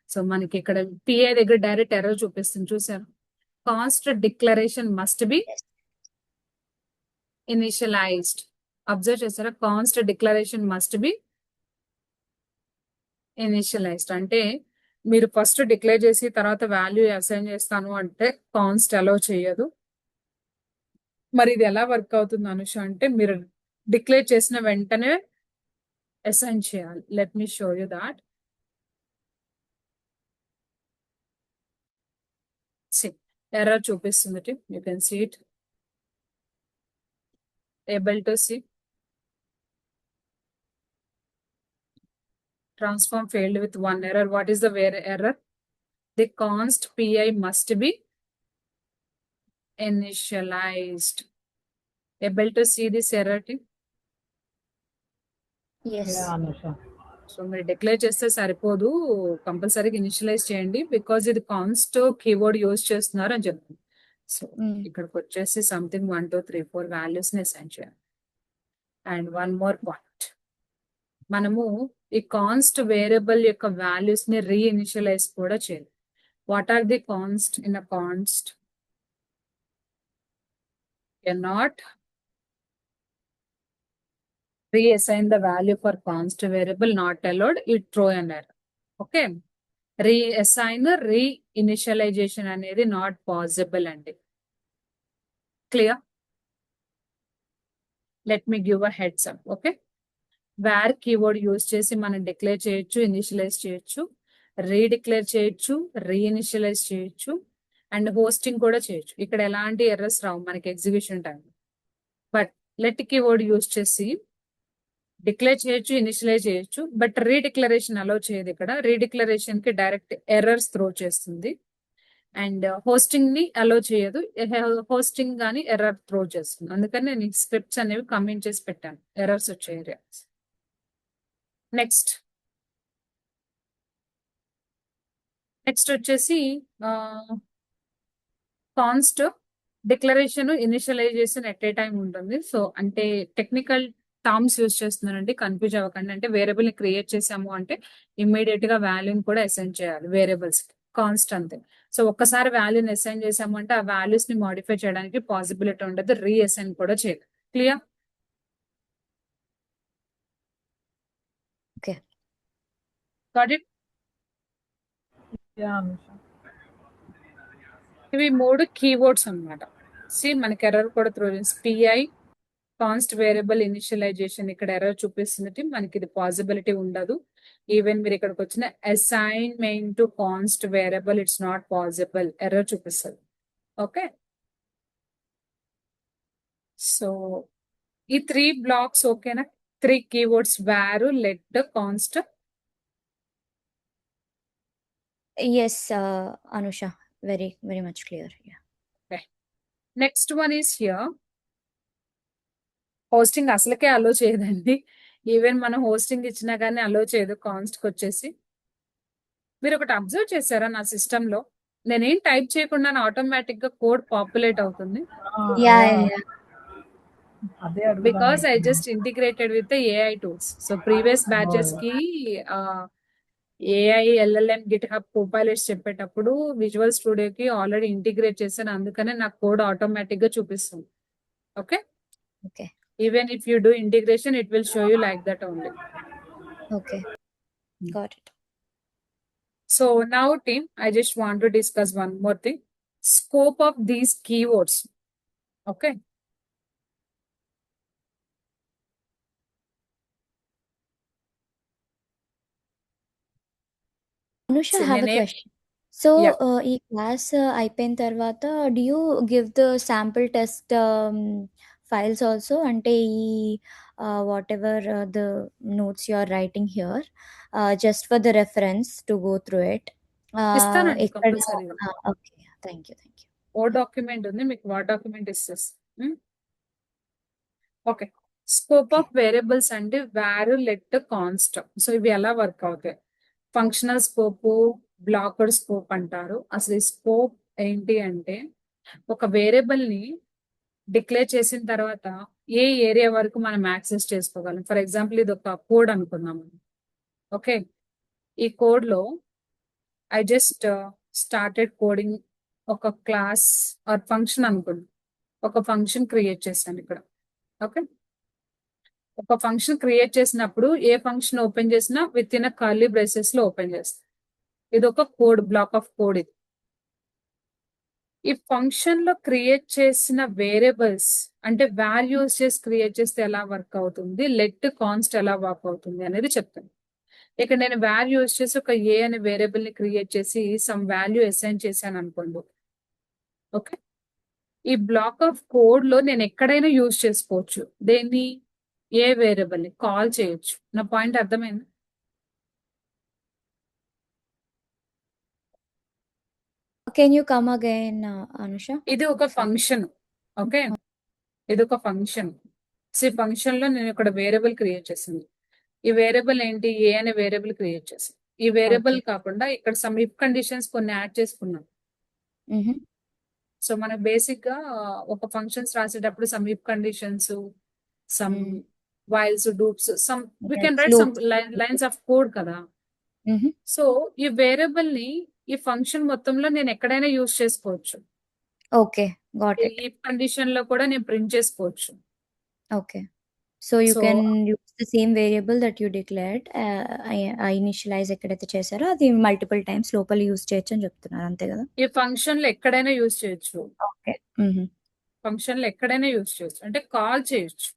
సో మనకి ఇక్కడ పిఐ దగ్గర డైరెక్ట్ ఎర్రర్ చూపిస్తుంది, చూసారు. Const declaration must be Yes. Initialized. Observe చేస్తారా, const declaration must be initialized. అంటే మీరు ఫస్ట్ డిక్లేర్ చేసి తర్వాత వాల్యూ అసైన్ చేస్తాను అంటే కాన్స్ట్ అలౌ చేయదు. మరి ఇది ఎలా వర్క్ అవుతుంది అనుష అంటే, మీరు డిక్లేర్ చేసిన వెంటనే అసైన్ చేయాలి. Let me show you that. Error చూపిస్తుంది, you can see it. Able to see transform failed with one error. What is the error? The const pi must be initialized. Able to see this error team? Yes. Yeah, Anusha. So మీరు declare చేస్తే సరిపోదు, కంపల్సరీగా initialise చేయండి, because ఇది const keyword use చేస్తున్నారు అని చెప్తుంది. So ఇక్కడికి వచ్చేసి సంథింగ్ 1 2 3 4 వాల్యూస్ ని అసైన్ చేయాలి. అండ్ వన్ మోర్ పాయింట్, మనము ఈ కాన్స్ట్ వేరియబుల్ యొక్క వాల్యూస్ ని రీఇనిషియలైజ్ కూడా చేయాలి. What are the const in a const? cannot reassign the value for const variable, not allowed, it throw an error. Okay, reassign reinitialization అనేది not possible అండి. Clear? Let me give a heads up. Okay, where keyword use చేసి మనం declare చేయొచ్చు, initialise చేయొచ్చు, redeclare చేయొచ్చు, రీఇనిషియలైజ్ చేయొచ్చు, and hosting కూడా చేయొచ్చు. ఇక్కడ ఎలాంటి ఎర్రర్స్ రావు మనకి execution time. But let keyword use చేసి డిక్లేర్ చేయొచ్చు, ఇనిషియలైజ్ చేయొచ్చు, బట్ రీడిక్లరేషన్ అలౌ చేయదు. ఇక్కడ రీడిక్లరేషన్ కి డైరెక్ట్ ఎర్రర్స్ త్రో చేస్తుంది. అండ్ హోస్టింగ్ ని అలౌ చేయదు, హోస్టింగ్ గానీ ఎర్రర్ త్రో చేస్తుంది. అందుకని నేను స్క్రిప్ట్స్ అనేవి కమెంట్ చేసి పెట్టాను, ఎర్రర్స్ వచ్చే ఏరియాస్. నెక్స్ట్ వచ్చేసి const declaration initialisation at a time ఉంటుంది. సో అంటే టెక్నికల్ టర్మ్స్ యూజ్ చేస్తున్నారండి, కన్ఫ్యూజ్ అవ్వకండి. అంటే వేరియబుల్ ని క్రియేట్ చేసాము అంటే ఇమ్మీడియట్ గా వాల్యూని కూడా అసైన్ చేయాలి వేరియబుల్స్. కాన్స్ట్ అంతే. సో ఒక్కసారి వాల్యూని అసైన్ చేసాము అంటే ఆ వాల్యూస్ ని మాడిఫై చేయడానికి పాసిబిలిటీ ఉండదు, రీఅసైన్ కూడా చేయాలి. Clear? Okay. Got it? Yeah, Anusha. ఇవి మూడు కీవర్డ్స్ అన్నమాట. సి మనకి ఎర్రర్ కూడా through PI const variable initialisation ఇక్కడ ఎర్రర్ చూపిస్తుంది. మనకి ఇది పాసిబిలిటీ ఉండదు. ఈవెన్ మీరు ఇక్కడికి వచ్చిన assignment to const variable, it's not possible, error చూపిస్తుంది. ఓకే, సో ఈ 3 బ్లాక్స్ ఓకేనా? 3 keywords var, let, const. Yes, Anusha, very, very much clear. Yeah. Okay. Next one is here. Hosting అసలుకే అలో చేయదండి. ఈవెన్ మనం హోస్టింగ్ ఇచ్చినా కానీ అలో చేయదు కాన్స్ట్కి వచ్చేసి. మీరు ఒకటి అబ్జర్వ్ చేశారా నా సిస్టమ్ లో నేనేం టైప్ చేయకుండా ఆటోమేటిక్ గా కోడ్ పాపులేట్ అవుతుంది Yeah, yeah, yeah. అదే బికాస్ ఐ అడుగుదాం just integrated with AI tools. So previous batches కి ఏఐ ఎల్ఎల్ఎం గిట్ హబ్ కోపైలట్స్ చెప్పేటప్పుడు విజువల్ స్టూడియోకి ఆల్రెడీ ఇంటిగ్రేట్ చేశాను, అందుకనే నాకు కోడ్ ఆటోమేటిక్ గా చూపిస్తుంది. Okay, Okay, even if you do integration it will show you like that only. okay. Got it. So now team, I just want to discuss one more thing. Scope of these keywords. Okay. Anusha, So I have a nene- question. So, Yeah. ఈ class అయిపోయిన తర్వాత do you give the sample test files also? అంటే ఈ whatever the notes you are writing here, just for the reference to go through it. ఇస్తానండి ఎక్కడ కంపల్సరీగా. Okay, thank you. ఓ document ఉంది, మీకు వా డాక్యుమెంట్ ఇస్తాను. ఓకే, స్కోప్ ఆఫ్ వేరియబుల్స్ అంటే వారు, లెట్, కాన్స్ట్. సో ఇవి ఎలా వర్క్ అవుతాయి? ఫంక్షనల్ స్కోప్, బ్లాక్డ్ స్కోప్ అంటారు. అసలు ఈ స్కోప్ ఏంటి అంటే ఒక వేరియబుల్ ని డిక్లేర్ చేసిన తర్వాత ఏ ఏరియా వరకు మనం యాక్సెస్ చేసుకోగలం. ఫర్ ఎగ్జాంపుల్ ఇది ఒక కోడ్ అనుకుందాం. ఓకే, ఈ కోడ్ లో ఐ జస్ట్ స్టార్టెడ్ కోడింగ్ ఒక క్లాస్ ఆర్ ఫంక్షన్ అనుకోండి, ఒక ఫంక్షన్ క్రియేట్ చేశాను ఇక్కడ. ఓకే, ఒక ఫంక్షన్ క్రియేట్ చేసినప్పుడు ఏ ఫంక్షన్ ఓపెన్ చేసినా విత్ ఇన్ కర్లీ బ్రేసెస్ లో ఓపెన్ చేస్తాం. ఇది ఒక కోడ్, బ్లాక్ ఆఫ్ కోడ్. ఇది ఈ ఫంక్షన్ లో క్రియేట్ చేసిన వేరియబుల్స్ అంటే వాల్యూస్ చేసి క్రియేట్ చేస్తే ఎలా వర్క్ అవుతుంది, లెట్, కాన్స్ట్ ఎలా వర్క్ అవుతుంది అనేది చెప్తాను. ఇక్కడ నేను వాల్యూ యూస్ చేసి ఒక ఏ అనే వేరియబుల్ ని క్రియేట్ చేసి సమ్ వాల్యూ అసైన్ చేశాను అనుకోండి. ఓకే, ఈ బ్లాక్ ఆఫ్ కోడ్ లో నేను ఎక్కడైనా యూజ్ చేసుకోవచ్చు. దేన్ని? ఏ వేరియబుల్ ని కాల్ చేయొచ్చు. నా పాయింట్ అర్థమైంది? Can you come again, Anusha? ఇది ఒక ఫంక్షన్. ఓకే, ఇది ఒక ఫంక్షన్. సో ఈ ఫంక్షన్ లో నేను ఇక్కడ వేరియబుల్ క్రియేట్ చేసింది. ఈ వేరియబుల్ ఏంటి? ఏ అనే వేరియబుల్ క్రియేట్ చేసింది. ఈ వేరియబుల్ కాకుండా ఇక్కడ సమ్ ఇఫ్ కండిషన్స్ కొన్ని యాడ్ చేసుకున్నాం. సో మనకు బేసిక్ గా ఒక ఫంక్షన్స్ రాసేటప్పుడు some if conditions, some whiles, loops, some we can write some lines of code కదా. సో ఈ వేరియబుల్ ని ఈ ఫంక్షన్ మొత్తంలో నేను ఎక్కడైనా యూజ్ చేసుకోవచ్చు. Okay, got it. ఈ కండిషన్ లో కూడా నేను ప్రింట్ చేసుకోవచ్చు. Okay, so you can use the same variable that you declared, initialise ఎక్కడైతే చేశారో అది మల్టిపుల్ టైమ్స్ లోపల యూజ్ చేయొచ్చు అని చెప్తున్నారు, అంతే కదా? ఈ ఫంక్షన్ లో ఎక్కడైనా యూజ్ చేయొచ్చు. ఓకే, ఫంక్షన్ లో ఎక్కడైనా యూజ్ చేయొచ్చు అంటే కాల్ చేయొచ్చు.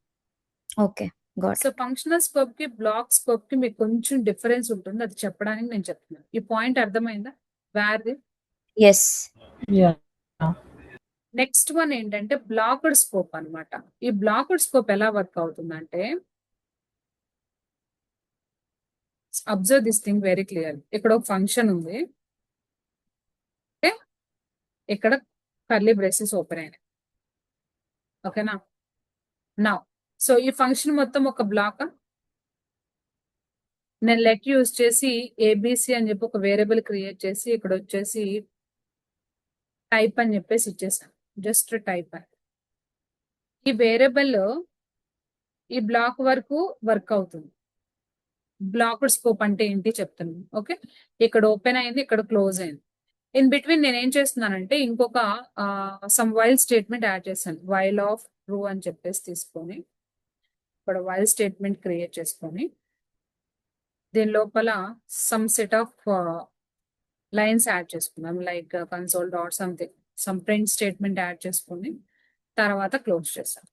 Okay, got. So functional scope కి బ్లాక్ స్కోప్ కి మీకు కొంచెం డిఫరెన్స్ ఉంటుంది, అది చెప్పడానికి నేను చెప్తున్నాను. ఈ పాయింట్ అర్థమైందా? వార్ది. ఎస్. నెక్స్ట్ వన్ ఏంటంటే బ్లాక్డ్ స్కోప్ అన్నమాట. ఈ బ్లాక్డ్ స్కోప్ ఎలా వర్క్ అవుతుందంటే, observe this thing very clear. ఇక్కడ ఒక ఫంక్షన్ ఉంది, ఇక్కడ కర్లీ బ్రేసెస్ ఓపెన్ అయినాయి. ఓకేనా? నా సో ఈ ఫంక్షన్ మొత్తం ఒక బ్లాక్. నేను లెట్ యూజ్ చేసి ఏబిసి అని చెప్పి ఒక వేరియబుల్ క్రియేట్ చేసి ఇక్కడ వచ్చేసి టైప్ అని చెప్పేసి ఇచ్చేసాను. జస్ట్ టైప్ అని. ఈ వేరియబుల్ ఈ బ్లాక్ వరకు వర్క్ అవుతుంది. బ్లాక్డ్ స్కోప్ అంటే ఏంటి చెప్తున్నాను. ఓకే, ఇక్కడ ఓపెన్ అయింది, ఇక్కడ క్లోజ్ అయింది. ఇన్ బిట్వీన్ నేను ఏం చేస్తున్నానంటే ఇంకొక సమ్ వైల్ స్టేట్మెంట్ యాడ్ చేశాను. వైల్ ఆఫ్ ట్రూ అని చెప్పేసి తీసుకొని ఇక్కడ వైల్ స్టేట్మెంట్ క్రియేట్ చేసుకొని దీని లోపల some set of lines add చేసుకున్నాం, like console dot something, some print statement add చేసుకుని తర్వాత క్లోజ్ చేశాం.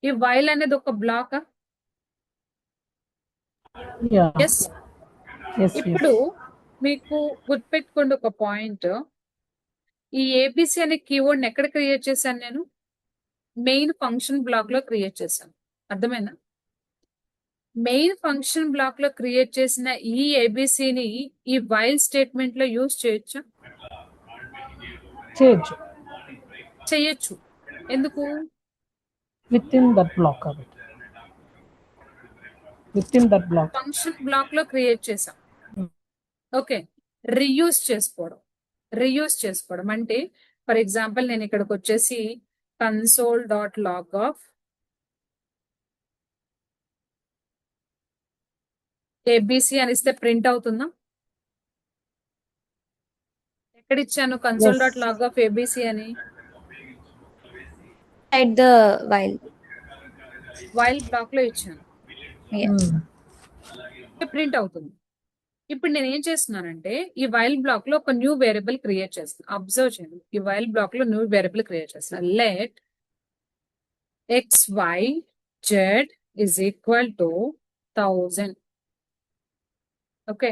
ఈ వైల్ అనేది ఒక బ్లాక్. ఇప్పుడు మీకు గుర్తుపెట్టుకోండి ఒక పాయింట్, ఈ ఏబిసి అనే కీవర్డ్ ఎక్కడ క్రియేట్ చేశాను నేను? మెయిన్ ఫంక్షన్ బ్లాక్ లో క్రియేట్ చేశాను. అర్థమైందా? మెయిన్ ఫంక్షన్ బ్లాక్ లో క్రియేట్ చేసిన ఈ ఏబిసిని ఈ వైల్ స్టేట్మెంట్ లో యూజ్ చేయొచ్చా? చేయొచ్చు చేయొచ్చు. ఎందుకు? విత్ ఇన్ దట్ బ్లాక్ కాబట్టి within that block function block లో క్రియేట్ చేసాం. ఓకే, రీయూజ్ చేసుకోవడం అంటే ఫర్ ఎగ్జాంపుల్ నేను ఇక్కడికి వచ్చేసి console.log ఏబిసి అని ఇస్తే ప్రింట్ అవుతుందా? ఎక్కడ ఇచ్చాను console.log ఏబిసి అని? At the while. While block లో ఇచ్చాను, Yeah. ప్రింట్ అవుతుంది. ఇప్పుడు నేను ఏం చేస్తున్నానంటే ఈ వైల్ బ్లాక్ లో ఒక న్యూ వేరియబుల్ క్రియేట్ చేస్తాను. అబ్జర్వ్ చేయండి, ఈ వైల్ బ్లాక్ లో న్యూ వేరియబుల్ క్రియేట్ చేస్తాను. Let xyz is equal to 1000. Okay,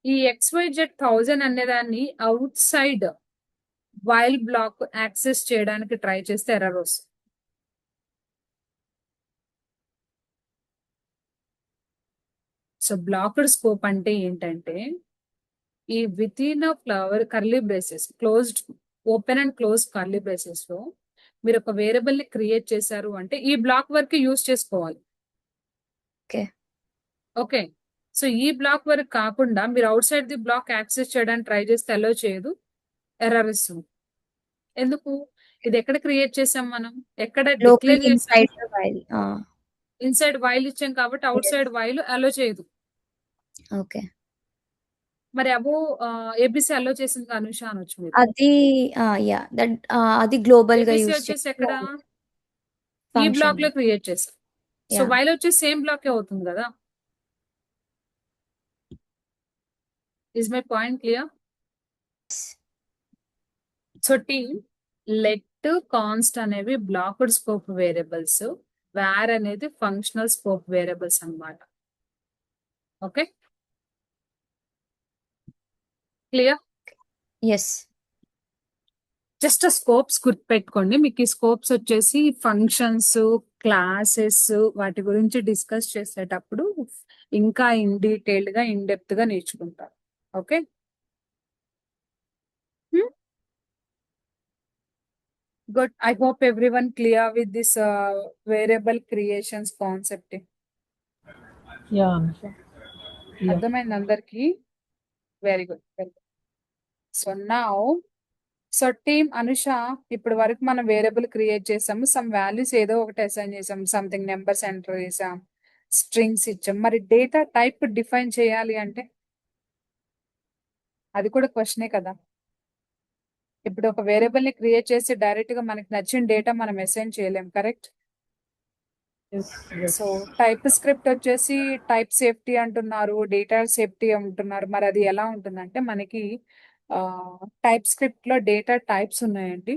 ఈ xyz 1000 అనే దాన్ని outside while block access చేయడానికి ట్రై చేస్తే ఎర్రర్ వస్తుంది. సో బ్లాక్డ్ స్కోప్ అంటే ఏంటంటే ఈ within flower curly braces, closed, open and close curly braces లో మీరు ఒక వేరియబుల్ ని క్రియేట్ చేశారు అంటే ఈ బ్లాక్ వరకు యూజ్ చేసుకోవాలి. Okay. ఓకే, సో ఈ బ్లాక్ వరకు కాకుండా మీరు outside the block access చేయడానికి ట్రై చేస్తే అలో చేయదు, ఎర్రర్ ఇస్తుంది. ఎందుకు? ఇది ఎక్కడ క్రియేట్ చేసాం మనం? ఎక్కడ Locally డిక్లేర్ చేసాం? inside the while. Inside while ఇచ్చాం కాబట్టి అవుట్ సైడ్ వైల్ అలో చేయదు. Okay. మరి అబో ఏబిసి అలో చేసింది అనుష అనొచ్చు మీరు. అది yeah, that అది గ్లోబల్ గా ఏబిసి యూస్ వచ్చేసి ఎక్కడ? ఈ Function. బ్లాక్ లో క్రియేట్ చేసాం. So Yeah. వైల్ వచ్చేసి సేమ్ బ్లాక్ అవుతుంది కదా. Is my point clear? So team let const అనేవి బ్లాక్డ్ స్కోప్ వేరియబుల్స్, వేర్ అనేది ఫంక్షనల్ స్కోప్ వేరియబుల్స్ అన్నమాట. Okay, clear? Yes. Just scopes గుర్తుపెట్టుకోండి. మీకు ఈ స్కోప్స్ వచ్చేసి ఫంక్షన్స్, క్లాసెస్ వాటి గురించి డిస్కస్ చేసేటప్పుడు ఇంకా ఇన్ డీటెయిల్డ్ గా ఇన్ డెప్త్ గా నేర్చుకుంటారు. Okay, good. I hope everyone clear with this variable creations concept. Yeah అర్థమైంది అందరికి? Very good, very good. So now so team Anusha, ఇప్పటి వరకు మనం వేరియబుల్ క్రియేట్ చేసాము, సమ్ వాల్యూస్ ఏదో ఒకటి అసైన్ చేసాం, సంథింగ్ నెంబర్స్ ఎంటర్ చేసాం, స్ట్రింగ్స్ ఇచ్చాం. మరి డేటా టైప్ డిఫైన్ చేయాలి అంటే అది కూడా క్వశ్చనే కదా. ఇప్పుడు ఒక వేరియబుల్ ని క్రియేట్ చేసి డైరెక్ట్ గా మనకి నచ్చిన డేటా మనం అసైన్ చేయలేం, కరెక్ట్? సో టైప్ స్క్రిప్ట్ వచ్చేసి టైప్ సేఫ్టీ అంటున్నారు, డేటా సేఫ్టీ అంటున్నారు. మరి అది ఎలా ఉంటుందంటే మనకి టైప్ స్క్రిప్ట్ లో డేటా టైప్స్ ఉన్నాయండి.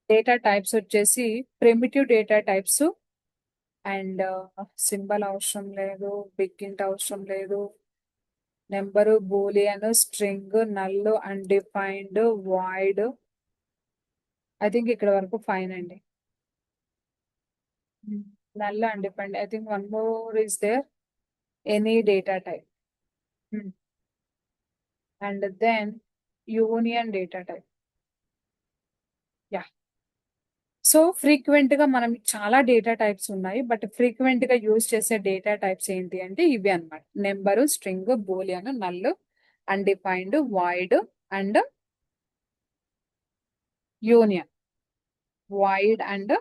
డేటా టైప్స్ వచ్చేసి primitive data types and symbol అవసరం లేదు, బిగ్ ఇంట్ అవసరం లేదు, number, boolean, string, null, undefined, void. I think ఇక్కడ వరకు ఫైన్ అండి. Null, undefined. I think one more is there, any data type, and then union data type. Yeah, so frequent గా మనం చాలా డేటా టైప్స్ ఉన్నాయి, but frequent గా use చేసే data types ఏంటి అంటే ఇవి అన్నమాట. Number, string, Boolean, null, undefined, void and union. Void and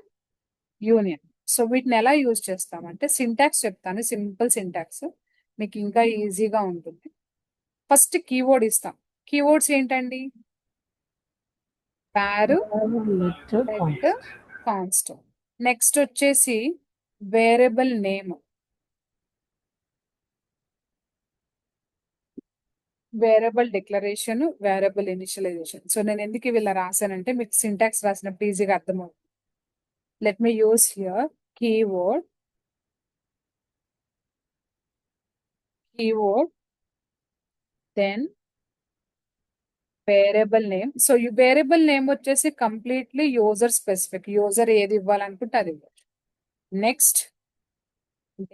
union. So వీటిని ఎలా యూజ్ చేస్తామంటే సింటాక్స్ చెప్తాను, సింపుల్ సింటాక్స్, మీకు ఇంకా ఈజీగా ఉంటుంది. ఫస్ట్ కీవర్డ్ ఇస్తాం. కీవర్డ్స్ ఏంటండి? Var, const. నెక్స్ట్ వచ్చేసి variable name, variable declaration, variable initialisation. So నేను ఎందుకు ఇవి ఇలా రాశానంటే మీకు సింటాక్స్ రాసినప్పుడు ఈజీగా అర్థమవుతుంది. Let me use here keyword, then variable name. So ఈ వేరియబుల్ నేమ్ వచ్చేసి కంప్లీట్లీ యూజర్ స్పెసిఫిక్, యూజర్ ఏది ఇవ్వాలనుకుంటే అది ఇవ్వచ్చు. నెక్స్ట్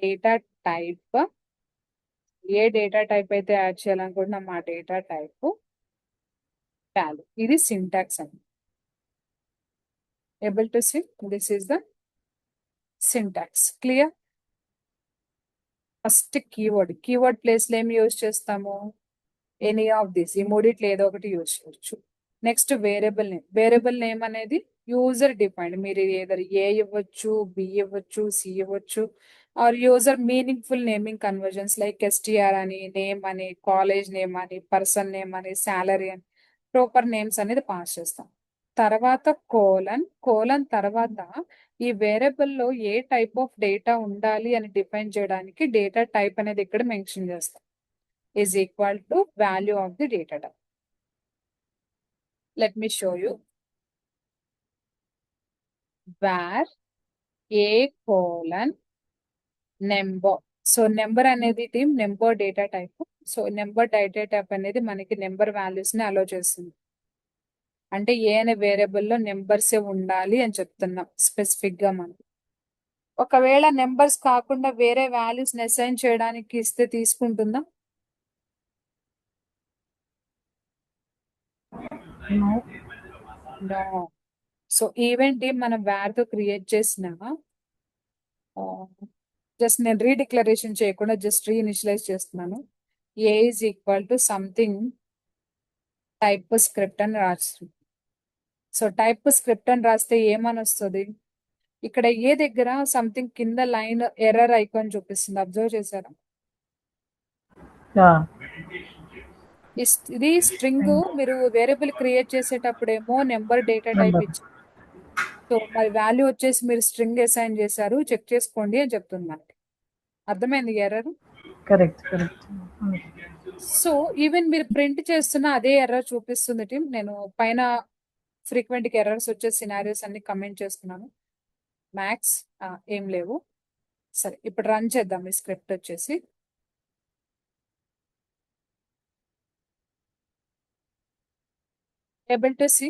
డేటా టైప్, ఏ డేటా టైప్ అయితే యాడ్ చేయాలనుకుంటున్నాం ఆ డేటా టైప్ వాల్యూ. ఇది సింటాక్స్ అండి. Able to see this is the syntax. Clear? First keyword place లో ఏమి యూజ్ చేస్తాము? ఎనీ ఆఫ్ దిస్, ఈ మూడిట్లో ఏదో ఒకటి యూజ్ చేయొచ్చు. నెక్స్ట్ వేరియబుల్ నేమ్ అనేది యూజర్ డిఫైన్డ్. మీరు ఏదర్ ఏ ఇవ్వచ్చు, బి ఇవ్వచ్చు, సి ఇవ్వచ్చు, are user meaningful naming conversions like STR అని, నేమ్ అని, కాలేజ్ నేమ్ అని, పర్సన్ నేమ్ అని, శాలరీ అని, ప్రాపర్ నేమ్స్ అనేది పాస్ చేస్తాం. తర్వాత కోలన్ తర్వాత ఈ వేరియబుల్ లో ఏ టైప్ ఆఫ్ డేటా ఉండాలి అని డిఫైన్ చేయడానికి డేటా టైప్ అనేది ఇక్కడ మెన్షన్ చేస్తాం. is equal to value of the data type. Let me show you. Where a colon number. So number అనేది number data type. So number data type అనేది మనకి number values ని అలో చేస్తుంది. అంటే ఏ అనే వేరియబుల్ లో నెంబర్సే ఉండాలి అని చెప్తున్నాం స్పెసిఫిక్ గా మనం. ఒకవేళ నెంబర్స్ కాకుండా వేరే వాల్యూస్ ని అసైన్ చేయడానికి ఇస్తే తీసుకుంటుందా? No. నో. సో ఈవెంట్ మనం వేర్ తో క్రియేట్ చేసిన జస్ట్ నేను రీడిక్లరేషన్ చేయకుండా జస్ట్ రీఇనిషియలైజ్ చేస్తున్నాను. A is equal to something TypeScript అని రాస్తుంది. సో టైప్ స్క్రిప్ట్ అని రాస్తే ఏమని వస్తుంది? ఇక్కడ ఏ దగ్గర సంథింగ్ కింద లైన్ ఎర్రర్ ఐకాన్ చూపిస్తుంది, అబ్జర్వ్ చేశారా? Yeah. ఇది స్ట్రింగ్. మీరు వేరియబుల్ క్రియేట్ చేసేటప్పుడేమో నెంబర్ డేటా టైప్ Number. ఇచ్చారు. సో మరి వాల్యూ వచ్చేసి మీరు స్ట్రింగ్ అసైన్ చేశారు, చెక్ చేసుకోండి అని చెప్తుంది మనకి. అర్థమైంది ఎర్రర్? Correct. సో ఈవెన్ మీరు ప్రింట్ చేస్తున్న అదే ఎర్రర్ చూపిస్తుంది టీమ్. నేను పైన ఫ్రీక్వెంట్ ఎర్రర్స్ వచ్చే సినారియోస్ అన్ని కమెంట్ చేస్తున్నాను. మ్యాక్స్ ఏం లేవు. సరే ఇప్పుడు రన్ చేద్దాం ఈ స్క్రిప్ట్ వచ్చేసి. Able to see?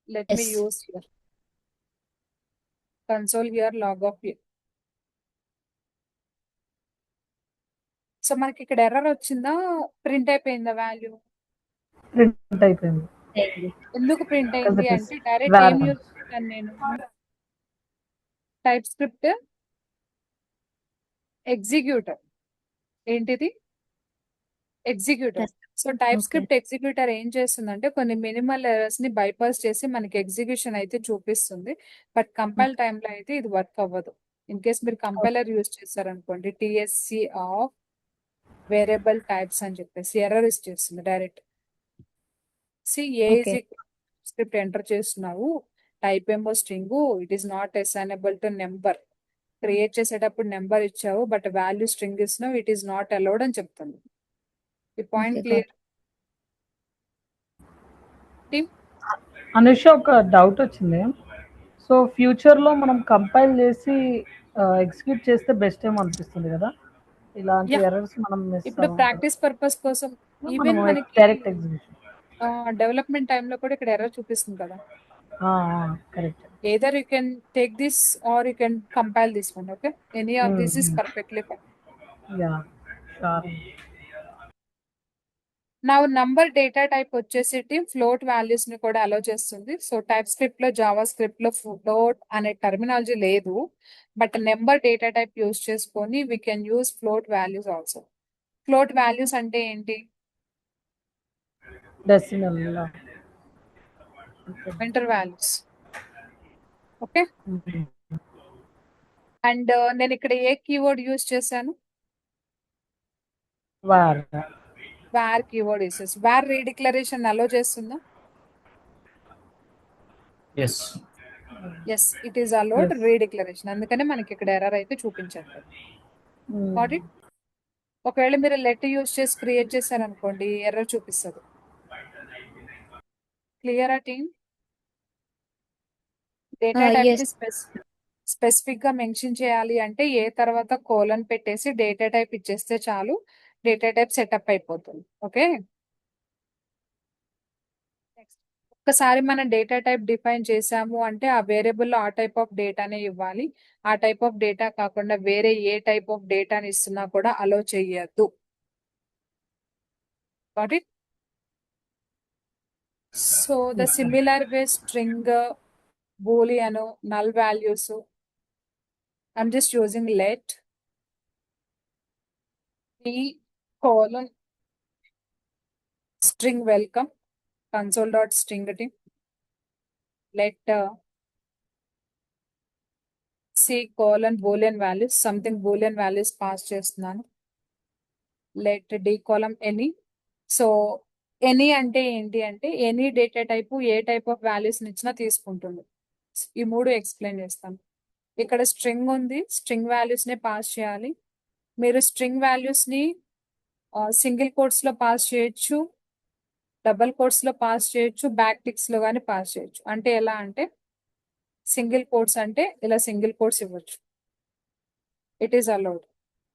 Let me Yes. Use here console here log off here. So మనకి ఇక్కడ ఎర్రర్ వచ్చిందా, ప్రింట్ అయిపోయిందా వాల్యూ? Print అయిపోయింది. ఎందుకు ప్రింట్ Because అయింది it is అంటే డైరెక్ట్ ఏం var. యూజ్ చేశాను నేను? TypeScript executor. ఏంటిది? Executor. That's so type okay. Script executor ఏం చేస్తుందంటే కొన్ని మినిమల్ ఎర్రర్స్ ని బైపాస్ చేసి మనకి ఎగ్జిక్యూషన్ అయితే చూపిస్తుంది. బట్ కంపైల్ టైంలో అయితే ఇది వర్క్ అవ్వదు. ఇన్ కేస్ మీరు కంపైలర్ యూజ్ చేస్తారనుకోండి, టిఎస్సి ఆఫ్ వేరియబుల్ టైప్స్ అని చెప్పేసి ఎర్రర్ ఇచ్చేస్తుంది direct. See Okay. Script enter చేస్తున్నావు, టైప్ ఏమో string, it is not assignable to number. Create చేసేటప్పుడు నెంబర్ ఇచ్చావు బట్ వాల్యూ స్ట్రింగ్ ఇస్తున్నావు, ఇట్ ఈస్ నాట్ అలౌడ్ అని చెప్తుంది. ఈ పాయింట్ Okay, క్లియర్? అనుష, ఒక డౌట్ వచ్చింది. సో ఫ్యూచర్లో మనం కంపైల్ చేసి ఎగ్జిక్యూట్ చేస్తే బెస్ట్ ఏమో అనిపిస్తుంది కదా, ఇలాంటి Yeah. ఎర్రర్స్ మనం మిస్ ఇప్పుడు ప్రాక్టీస్ పర్పస్ కోసం ఈవెన్ మనం మనకి డైరెక్ట్ ఎగ్జిక్యూషన్. డెవలప్మెంట్ టైంలో కూడా ఇక్కడ ఎర్రర్ చూపిస్తుంది కదా. Correct. Either you can take this or you can compile this one. Okay, any of this is perfectly fine. Ya, sure. నా నంబర్ డేటా టైప్ వచ్చేసి ఫ్లోట్ వాల్యూస్ ని కూడా అలో చేస్తుంది. సో టైప్ స్క్రిప్ట్ లో, JavaScript లో float అనే terminology లేదు, but number data type use చేసుకొని we can use float values also. Float values అంటే ఏంటి? Decimal. Integer values. Okay, and నేను ఇక్కడ ఏ కీవర్డ్ యూస్ చేశాను? Var. Var keyword uses. Var redeclaration allow చేస్తుందా? Yes. Yes, it is allowed redeclaration. అందుకనే మనకి ఇక్కడ ఎర్రర్ అయితే చూపించారు. Got it? ఒకవేళ మీరు లెట్ యూస్ చేసి క్రియేట్ చేశారనుకోండి, ఎర్రర్ చూపిస్తుంది. క్లియరా team? Data type Yes. Specific గా మెన్షన్ చేయాలి అంటే ఏ తర్వాత కోలన్ పెట్టేసి డేటా టైప్ ఇచ్చేస్తే చాలు, డేటా టైప్ సెటప్ అయిపోతుంది. ఓకే, నెక్స్ట్ ఒక్కసారి మనం డేటా టైప్ డిఫైన్ చేసాము అంటే ఆ వేరియబుల్లో ఆ టైప్ ఆఫ్ డేటానే ఇవ్వాలి. ఆ టైప్ ఆఫ్ డేటా కాకుండా వేరే ఏ టైప్ ఆఫ్ డేటాని ఇస్తున్నా కూడా అలో చేయొద్దు. Got it? So the Yes, sir. similar way string, boolean, null values. I'm just using let p colon string welcome console.string let c colon boolean values something boolean values pass చేస్తున్నాను. let d column any. So any అంటే ఏంటి అంటే any data type A type of values ఇచ్చినా తీసుకుంటుంది. ఈ మూడు explain చేస్తాను. ఇక్కడ స్ట్రింగ్ ఉంది, స్ట్రింగ్ వాల్యూస్ నే పాస్ చేయాలి. మీరు స్ట్రింగ్ వాల్యూస్ ని సింగిల్ కోట్స్ లో పాస్ చేయొచ్చు, డబల్ కోట్స్ లో పాస్ చేయొచ్చు, బ్యాక్ టిక్స్ లో కానీ పాస్ చేయొచ్చు. అంటే ఎలా అంటే సింగిల్ కోట్స్ అంటే ఇలా సింగిల్ కోట్స్ ఇవ్వచ్చు. It is allowed.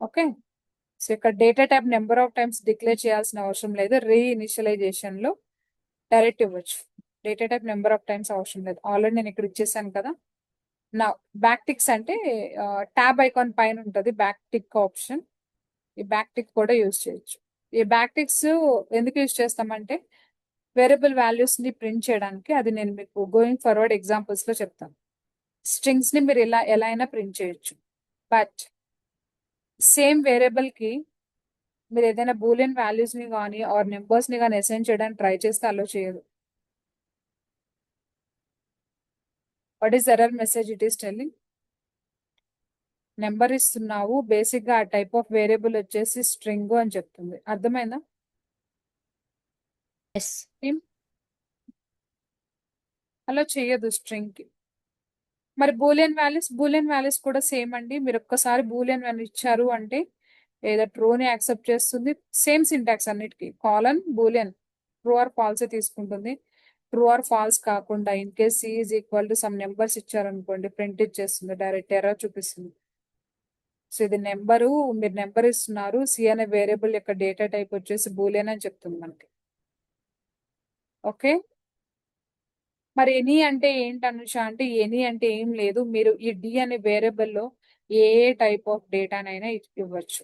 Okay. So ఇక్కడ data type number of times declare చేయాల్సిన అవసరం లేదు. రీఇనిషియలైజేషన్ లో డైరెక్ట్ ఇవ్వచ్చు. Data type number of times అవసరం లేదు. ఆల్రెడీ నేను ఇక్కడ ఇచ్చేసాను కదా. నా బ్యాక్ టిక్స్ అంటే ట్యాబ్ ఐకాన్ పైన ఉంటుంది బ్యాక్ టిక్ ఆప్షన్. ఈ బ్యాక్ టిక్ కూడా యూజ్ చేయొచ్చు. ఈ బ్యాక్ టిక్స్ ఎందుకు యూజ్ చేస్తామంటే వేరియబుల్ వాల్యూస్ ని ప్రింట్ చేయడానికి. అది నేను మీకు గోయింగ్ ఫార్వర్డ్ ఎగ్జాంపుల్స్ లో చెప్తాను. స్ట్రింగ్స్ ని మీరు ఎలా అయినా ప్రింట్ చేయొచ్చు. బట్ సేమ్ వేరియబుల్ కి మీరు ఏదైనా బూలియన్ వాల్యూస్ ని కానీ ఆర్ నెంబర్స్ ని కానీ అసైన్ చేయడానికి ట్రై చేస్తే అలో చేయదు. What is error message it is telling? Number ఇస్తున్నావు, బేసిక్ గా ఆ టైప్ ఆఫ్ వేరియబుల్ వచ్చేసి స్ట్రింగ్ అని చెప్తుంది. అర్థమైందా? ఎస్. అలా చేయదు స్ట్రింగ్ కి. మరి బూలియన్ వాల్యూస్ కూడా సేమ్ అండి. మీరు ఒక్కసారి బూలియన్ వాల్యూ ఇచ్చారు అంటే ఏదో ట్రూని యాక్సెప్ట్ చేస్తుంది. సేమ్ సింటాక్స్ అన్నిటికీ. Colon boolean true or false తీసుకుంటుంది. ట్రూ ఆర్ ఫాల్స్ కాకుండా in case c is equal to some numbers ఇచ్చారనుకోండి ప్రింట్ ఇచ్చేస్తుంది, డైరెక్ట్ ఎర్రర్ చూపిస్తుంది. సో ఇది నెంబరు, మీరు నెంబర్ ఇస్తున్నారు, సి అనే వేరియబుల్ యొక్క డేటా టైప్ వచ్చేసి బూలియన్ అని చెప్తుంది మనకి. ఓకే. మరి ఎనీ అంటే ఏంటి అనుష అంటే ఎనీ అంటే ఏం లేదు, మీరు ఈ డి అనే వేరియబుల్లో ఏ టైప్ ఆఫ్ డేటానైనా ఇవ్వచ్చు.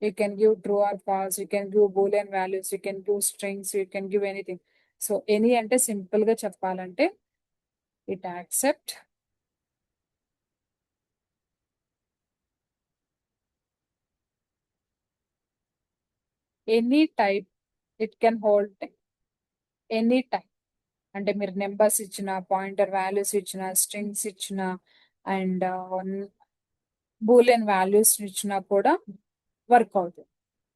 You can give true or false, you can give boolean values, you can give strings, you can give anything. So any అంటే సింపుల్ గా చెప్పాలంటే it accept any type, it can hold any type. అంటే మీరు numbers ఇచ్చిన, pointer values ఇచ్చిన, strings ఇచ్చిన and boolean values ఇచ్చినా కూడా వర్క్ అవుతుంది.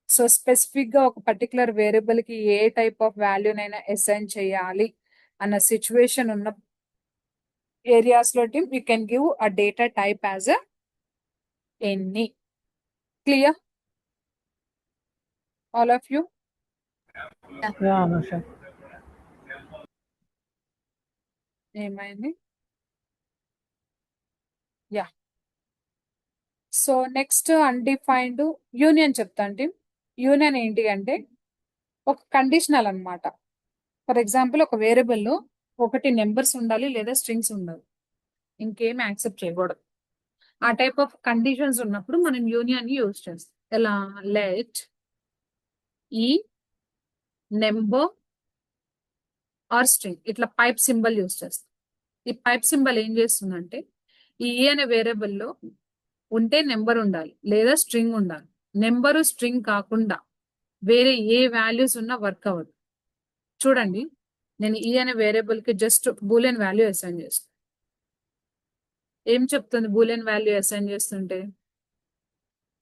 సో స్పెసిఫిక్ గా ఒక పర్టికులర్ వేరియబుల్ కి ఏ టైప్ ఆఫ్ వాల్యూనైనా అసైన్ చేయాలి అన్న సిచ్యువేషన్ ఉన్న ఏరియాస్ లో you can give a data type as any. Clear all of you? Yeah, Anusha. ఏమైంది? Yeah. So next undefined union చెప్తాండి. యూనియన్ ఏంటి అంటే ఒక కండిషనల్ అన్నమాట. ఫర్ ఎగ్జాంపుల్ ఒక వేరియబుల్లో ఒకటి నెంబర్స్ ఉండాలి లేదా స్ట్రింగ్స్ ఉండాలి, ఇంకేం యాక్సెప్ట్ చేయకూడదు. ఆ టైప్ ఆఫ్ కండిషన్స్ ఉన్నప్పుడు మనం యూనియన్ యూజ్ చేస్తాం. ఎలా? లెట్ ఈ నెంబర్ ఆర్ స్ట్రింగ్, ఇట్లా పైప్ సింబల్ యూజ్ చేస్తాం. ఈ పైప్ సింబల్ ఏం చేస్తుందంటే ఈ అనే వేరియబుల్లో ఉంటే నెంబర్ ఉండాలి లేదా స్ట్రింగ్ ఉండాలి. నెంబరు స్ట్రింగ్ కాకుండా వేరే ఏ వాల్యూస్ ఉన్నా వర్క్ అవ్వదు. చూడండి, నేను ఈ అనే వేరియబుల్ కి జస్ట్ బూలియన్ వాల్యూ అసైన్ చేస్తాను. ఏం చెప్తుంది బూలియన్ వాల్యూ అసైన్ చేస్తుంటే?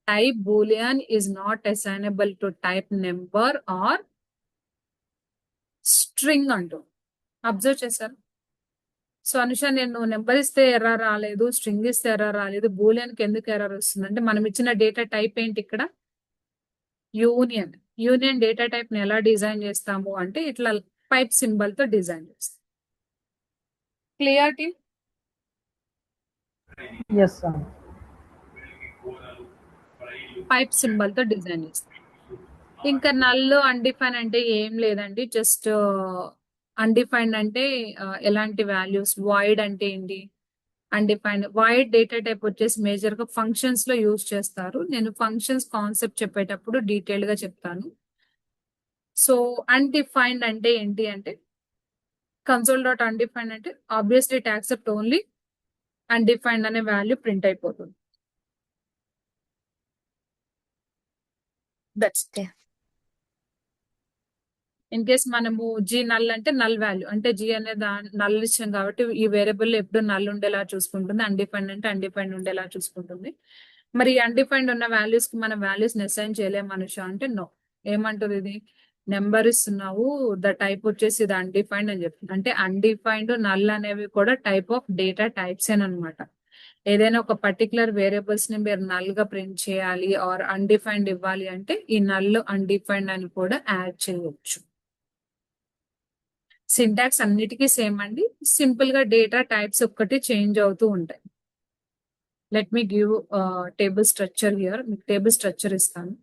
Type boolean is not assignable to type number or string అంటూ. అబ్జర్వ్ చేశారు? సో అనుష, నేను నెంబర్ ఇస్తే ఎర్రర్ రాలేదు, స్ట్రింగ్ ఇస్తే ఎర్రర్ రాలేదు, బూలియన్ కి ఎందుకు ఎర్రర్ వస్తుంది అంటే మనం ఇచ్చిన డేటా టైప్ ఏంటి ఇక్కడ? యూనియన్. యూనియన్ డేటా టైప్ ని ఎలా డిజైన్ చేస్తాము అంటే ఇట్లా పైప్ సింబల్ తో డిజైన్ చేస్తాం. Clarity? Yes, sir. Pipe symbol తో డిజైన్ చేస్తాం. ఇంకా నల్ అన్డిఫైన్ అంటే ఏం లేదండి, జస్ట్ అన్డిఫైన్డ్ అంటే ఎలాంటి వాల్యూస్, వాయిడ్ అంటే ఏంటి, అన్డిఫైన్డ్ వాయిడ్ డేటా టైప్ వచ్చేసి మేజర్ గా ఫంక్షన్స్ లో యూజ్ చేస్తారు. నేను ఫంక్షన్స్ కాన్సెప్ట్ చెప్పేటప్పుడు డీటెయిల్ గా చెప్తాను. సో అన్డిఫైన్డ్ అంటే ఏంటి అంటే కన్సోల్ డాట్ అన్డిఫైన్డ్ అంటే obviously it accept only undefined అనే వాల్యూ ప్రింట్ అయిపోతుంది. That's Okay. ఇన్ కేస్ మనము జీ నల్ అంటే నల్ వాల్యూ అంటే జీ అనే నల్ ఇచ్చాం కాబట్టి ఈ వేరియబుల్ ఎప్పుడు నల్ ఉండేలా చూసుకుంటుంది, అన్డిఫైన్డ్ అంటే అన్డిఫైన్డ్ ఉండేలా చూసుకుంటుంది. మరి అన్డిఫైన్డ్ ఉన్న వాల్యూస్ కి మనం వాల్యూస్ అసైన్ చేయలేము మనుష అంటే నో. ఏమంటారు ఇది నెంబర్ ఇస్తున్నావు, ద టైప్ వచ్చేసి ఇది అన్డిఫైన్డ్ అని చెప్తుంది. అంటే అన్డిఫైన్డ్ నల్ అనేవి కూడా టైప్ ఆఫ్ డేటా టైప్స్ అనమాట. ఏదైనా ఒక పర్టికులర్ వేరియబుల్స్ ని మీరు నల్ గా ప్రింట్ చేయాలి ఆర్ అన్డిఫైన్డ్ ఇవ్వాలి అంటే ఈ నల్ అన్డిఫైన్డ్ అని కూడా యాడ్ చేయవచ్చు. సింటాక్స్ అన్నిటికీ సేమ్ అండి, సింపుల్ గా డేటా టైప్స్ ఒక్కటి చేంజ్ అవుతూ ఉంటాయి. Let me give table structure here. మీకు టేబుల్ స్ట్రక్చర్ ఇస్తాను.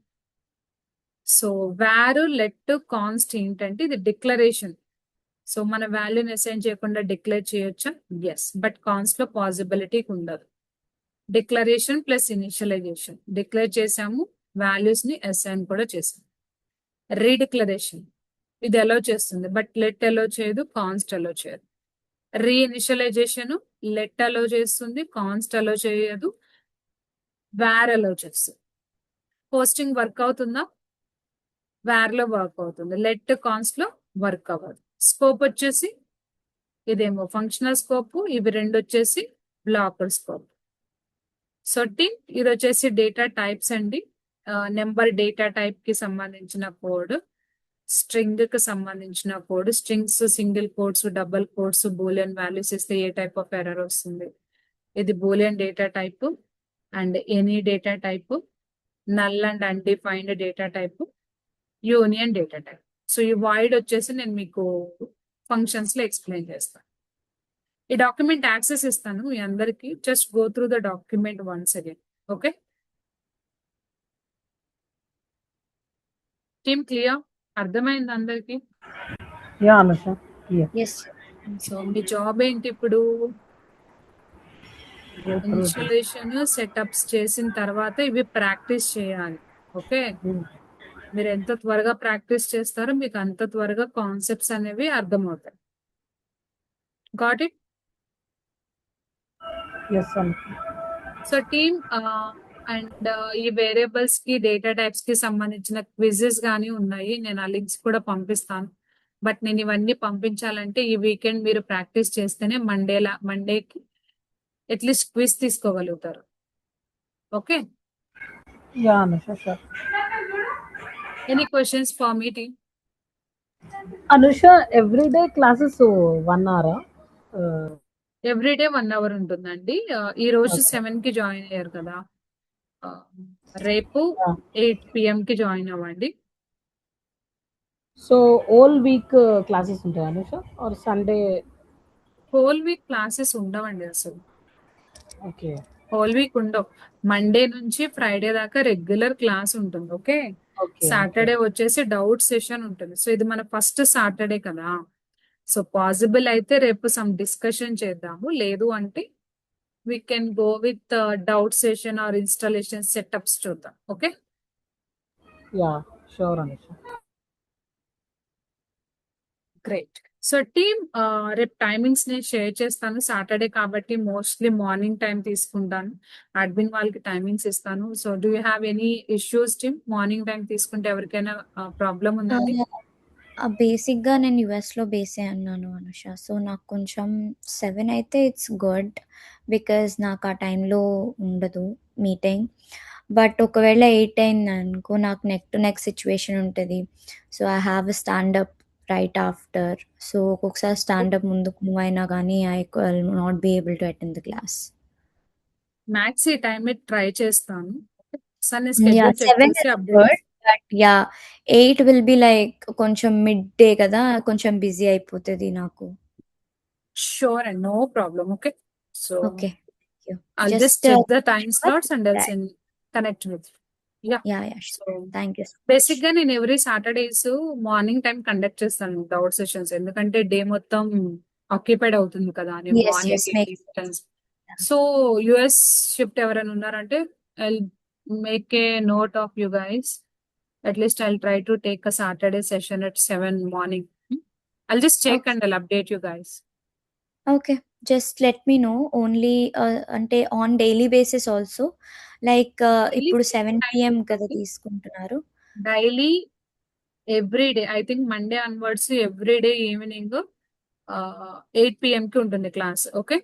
సో వారు లెట్ కాన్స్ట్ ఏంటంటే ఇది డిక్లరేషన్. సో మన వాల్యూని అసైన్ చేయకుండా డిక్లేర్ చేయొచ్చా? ఎస్, బట్ కాన్స్ట్ లో పాసిబిలిటీ ఉండదు. డిక్లరేషన్ ప్లస్ ఇనిషియలైజేషన్, డిక్లేర్ చేసాము, వాల్యూస్ ని అసైన్ కూడా చేసాము. రీడిక్లరేషన్ ఇది అలో చేస్తుంది, బట్ లెట్ అలో చేయదు, కాన్స్ట్ అలో చేయదు. రీఇనిషియలైజేషన్ లెట్ అలో చేస్తుంది, కాన్స్ట్ అలో చేయదు, వార్ అలో చేస్తుంది. పోస్టింగ్ వర్క్ అవుతుందా? వార్ లో వర్క్ అవుతుంది, లెట్ కాన్స్ట్ లో వర్క్ అవ్వదు. స్కోప్ వచ్చేసి ఇదేమో ఫంక్షనల్ స్కోప్, ఇవి రెండు వచ్చేసి బ్లాకర్ స్కోప్. సో టీమ్ ఇది వచ్చేసి డేటా టైప్స్ అండి. నెంబర్ డేటా టైప్ కి సంబంధించిన కోడ్, స్ట్రింగ్ కి సంబంధించిన code, strings single codes, double codes, Boolean values ఇస్తే ఏ టైప్ ఆఫ్ ఎర్రర్ వస్తుంది. ఇది Boolean data type and any data type, null and undefined data type, union data type. So ఈ void వచ్చేసి నేను మీకు ఫంక్షన్స్ లో ఎక్స్ప్లెయిన్ చేస్తాను. ఈ డాక్యుమెంట్ యాక్సెస్ ఇస్తాను మీ అందరికి. Just go through the document once again. Okay team, clear? అర్థమైంది అందరికి? Yeah Anusha, clear. Yes. So మీ జాబ్ ఏంటి ఇప్పుడు? ఇన్స్టాలేషన్ సెటప్స్ చేసిన తర్వాత ఇవి ప్రాక్టీస్ చేయాలి. ఓకే, మీరు ఎంత త్వరగా ప్రాక్టీస్ చేస్తారో మీకు అంత త్వరగా కాన్సెప్ట్స్ అనేవి అర్థమవుతాయి. Got it? Yes Anusha. So team and ఈ వేరియబుల్స్ కి డేటా టైప్స్ కి సంబంధించిన క్విజెస్ గానీ ఉన్నాయి, నేను ఆ లింక్స్ కూడా పంపిస్తాను. బట్ నేను ఇవన్నీ పంపించాలంటే ఈ వీకెండ్ మీరు ప్రాక్టీస్ చేస్తేనే మండేకి అట్లీస్ట్ క్విజ్ తీసుకోగలుగుతారు. Okay, yeah Anusha, sure. Any questions for మీ team? Anusha, everyday classes 1 hour? Everyday 1 hour ఉంటుందండి. ఈ రోజు Okay. 7 కి జాయిన్ అయ్యారు కదా, రేపు Yeah. 8 PM కి జాయిన్ అవ్వండి. సో హోల్ వీక్ క్లాసెస్ ఉంటాయి Anusha, or Sunday? Whole week classes ఉండవండి అసలు. ఓకే. హోల్ వీక్ ఉండవు. మండే నుంచి ఫ్రైడే దాకా రెగ్యులర్ క్లాస్ ఉంటుంది. Okay, okay. సాటర్డే వచ్చేసి డౌట్ సెషన్ ఉంటుంది. సో ఇది మన ఫస్ట్ సాటర్డే కదా, సో పాసిబుల్ అయితే రేపు సమ్ డిస్కషన్ చేద్దాము, లేదు అంటే we can go with doubt session or installation setups చూద్దాం. Okay, yeah, sure Anusha. Great. So team రేపు టైమింగ్స్ నేను షేర్ చేస్తాను. సాటర్డే కాబట్టి మోస్ట్లీ మార్నింగ్ టైం తీసుకుంటాను, అడ్మిన్ వాళ్ళకి టైమింగ్స్ ఇస్తాను. So do you have any issues team? Morning time తీసుకుంటే ఎవరికైనా ప్రాబ్లం ఉందండి? బేసిక్గా నేను యుఎస్లో బేసే అన్నాను అనుష. సో నాకు కొంచెం 7 అయితే ఇట్స్ గుడ్, బికాజ్ నాకు ఆ టైంలో ఉండదు మీటింగ్. బట్ ఒకవేళ 8 అయింది అనుకో, నాకు నెక్ టు నెక్ సిచ్యువేషన్ ఉంటుంది. So I have a standup right after. So ఒక్కొక్కసారి స్టాండప్ ముందుకు మూవ్ అయినా కానీ I will not be able to attend the class. Max ఈ టైం ట్రై చేస్తాను. ఒకసారి నేను Yeah, schedule check 7 చేసి is update good, but yeah, 8 will be like కొంచెం మిడ్ డే కదా, కొంచెం బిజీ అయిపోతుంది నాకు. Sure and no problem. Okay, so Okay, thank you. I'll just Just check the time slots and I'll that. connect with you. Yeah. Yeah, sure. So Thank you so basic much. గా నేను every Saturdays morning time conduct చేస్తాను doubt sessions, ఎందుకంటే day మొత్తం occupied అవుతుంది కదా నేను Yes, morning makes sense. So US shift ఎవరైనా ఉన్నారంటే I make a note of you guys. At least I try to take a Saturday session at 7 morning. I'll just check Okay. and I'll update you guys. Okay, just let me know only అంటే on daily basis also like ఇప్పుడు 7 PM కదా తీసుకుంటున్నారు. Daily every day, I think Monday onwards every day evening 8 PM కి ఉంటుంది class. Okay,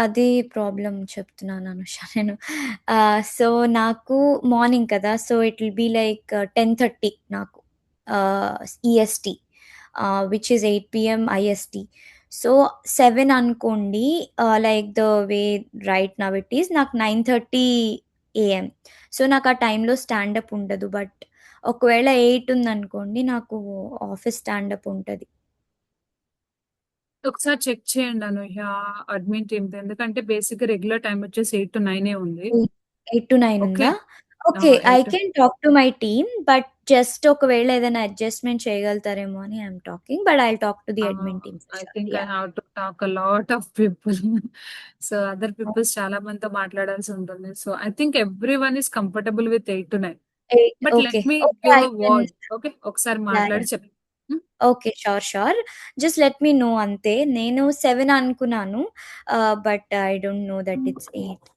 అదే problem చెప్తున్నాను అనుష నేను. So నాకు మార్నింగ్ కదా, so it will be like 10:30 నాకు EST, which is 8 PM IST. So 7 అనుకోండి, like the way right now it is నాకు 9:30 AM. సో నాకు ఆ టైంలో స్టాండప్ ఉండదు. బట్ ఒకవేళ 8 ఉందనుకోండి నాకు ఆఫీస్ స్టాండప్ ఉంటుంది. ఒకసారి చెక్ చేయండి అనూహ్య అడ్మిన్ టీమ్, ఎందుకంటే బేసిక్ రెగ్యులర్ టైం వచ్చేసి 8 to 9 ఉంది. 8 to 9 ఓకే, ఉందా? Okay, I 8 can talk to my team, but just ఒకవేళ ఏదైనా అడ్జస్ట్‌మెంట్ చేయగలుగుతారేమో అని I am talking, but I will talk to the admin team. I think I have to talk a lot of people. So other peoples చాలా మందితో మాట్లాడాల్సి ఉంటుంది. So I think every one is comfortable with 8 to 9. 8 but okay. Let me okay, give I a can. Word. Okay, ఒకసారి yeah! మాట్లాడి yeah! చెప్పు. Okay, sure. Just let me know అంతే. నేను 7 అనుకున్నాను. But I don't know that it's 8.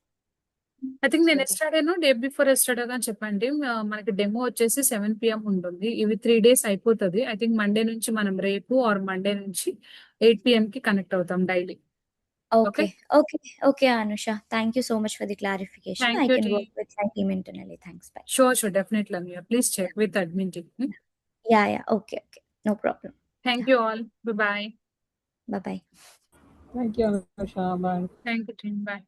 I think నేను so ఎస్టర్డేనో day before yesterday అని చెప్పండి. మనకి డెమో వచ్చేసి 7 PM ఉంటుంది. ఇవి 3 days అయిపోతుంది. ఐ థింక్ మండే నుంచి మనం రేపు ఆర్ మండే నుంచి 8 PM కి కనెక్ట్ అవుతాం daily. Okay. Okay, Anusha. Thank you so much for the clarification. Thank I you can't. Work with my team internally. Thanks. Bye. Sure, definitely అన్నయ్య. Please check with admin team. Yeah! Okay. No problem. Thank you all. Bye. Bye-bye. Thank you Anusha. Bye. Thank you team. Bye.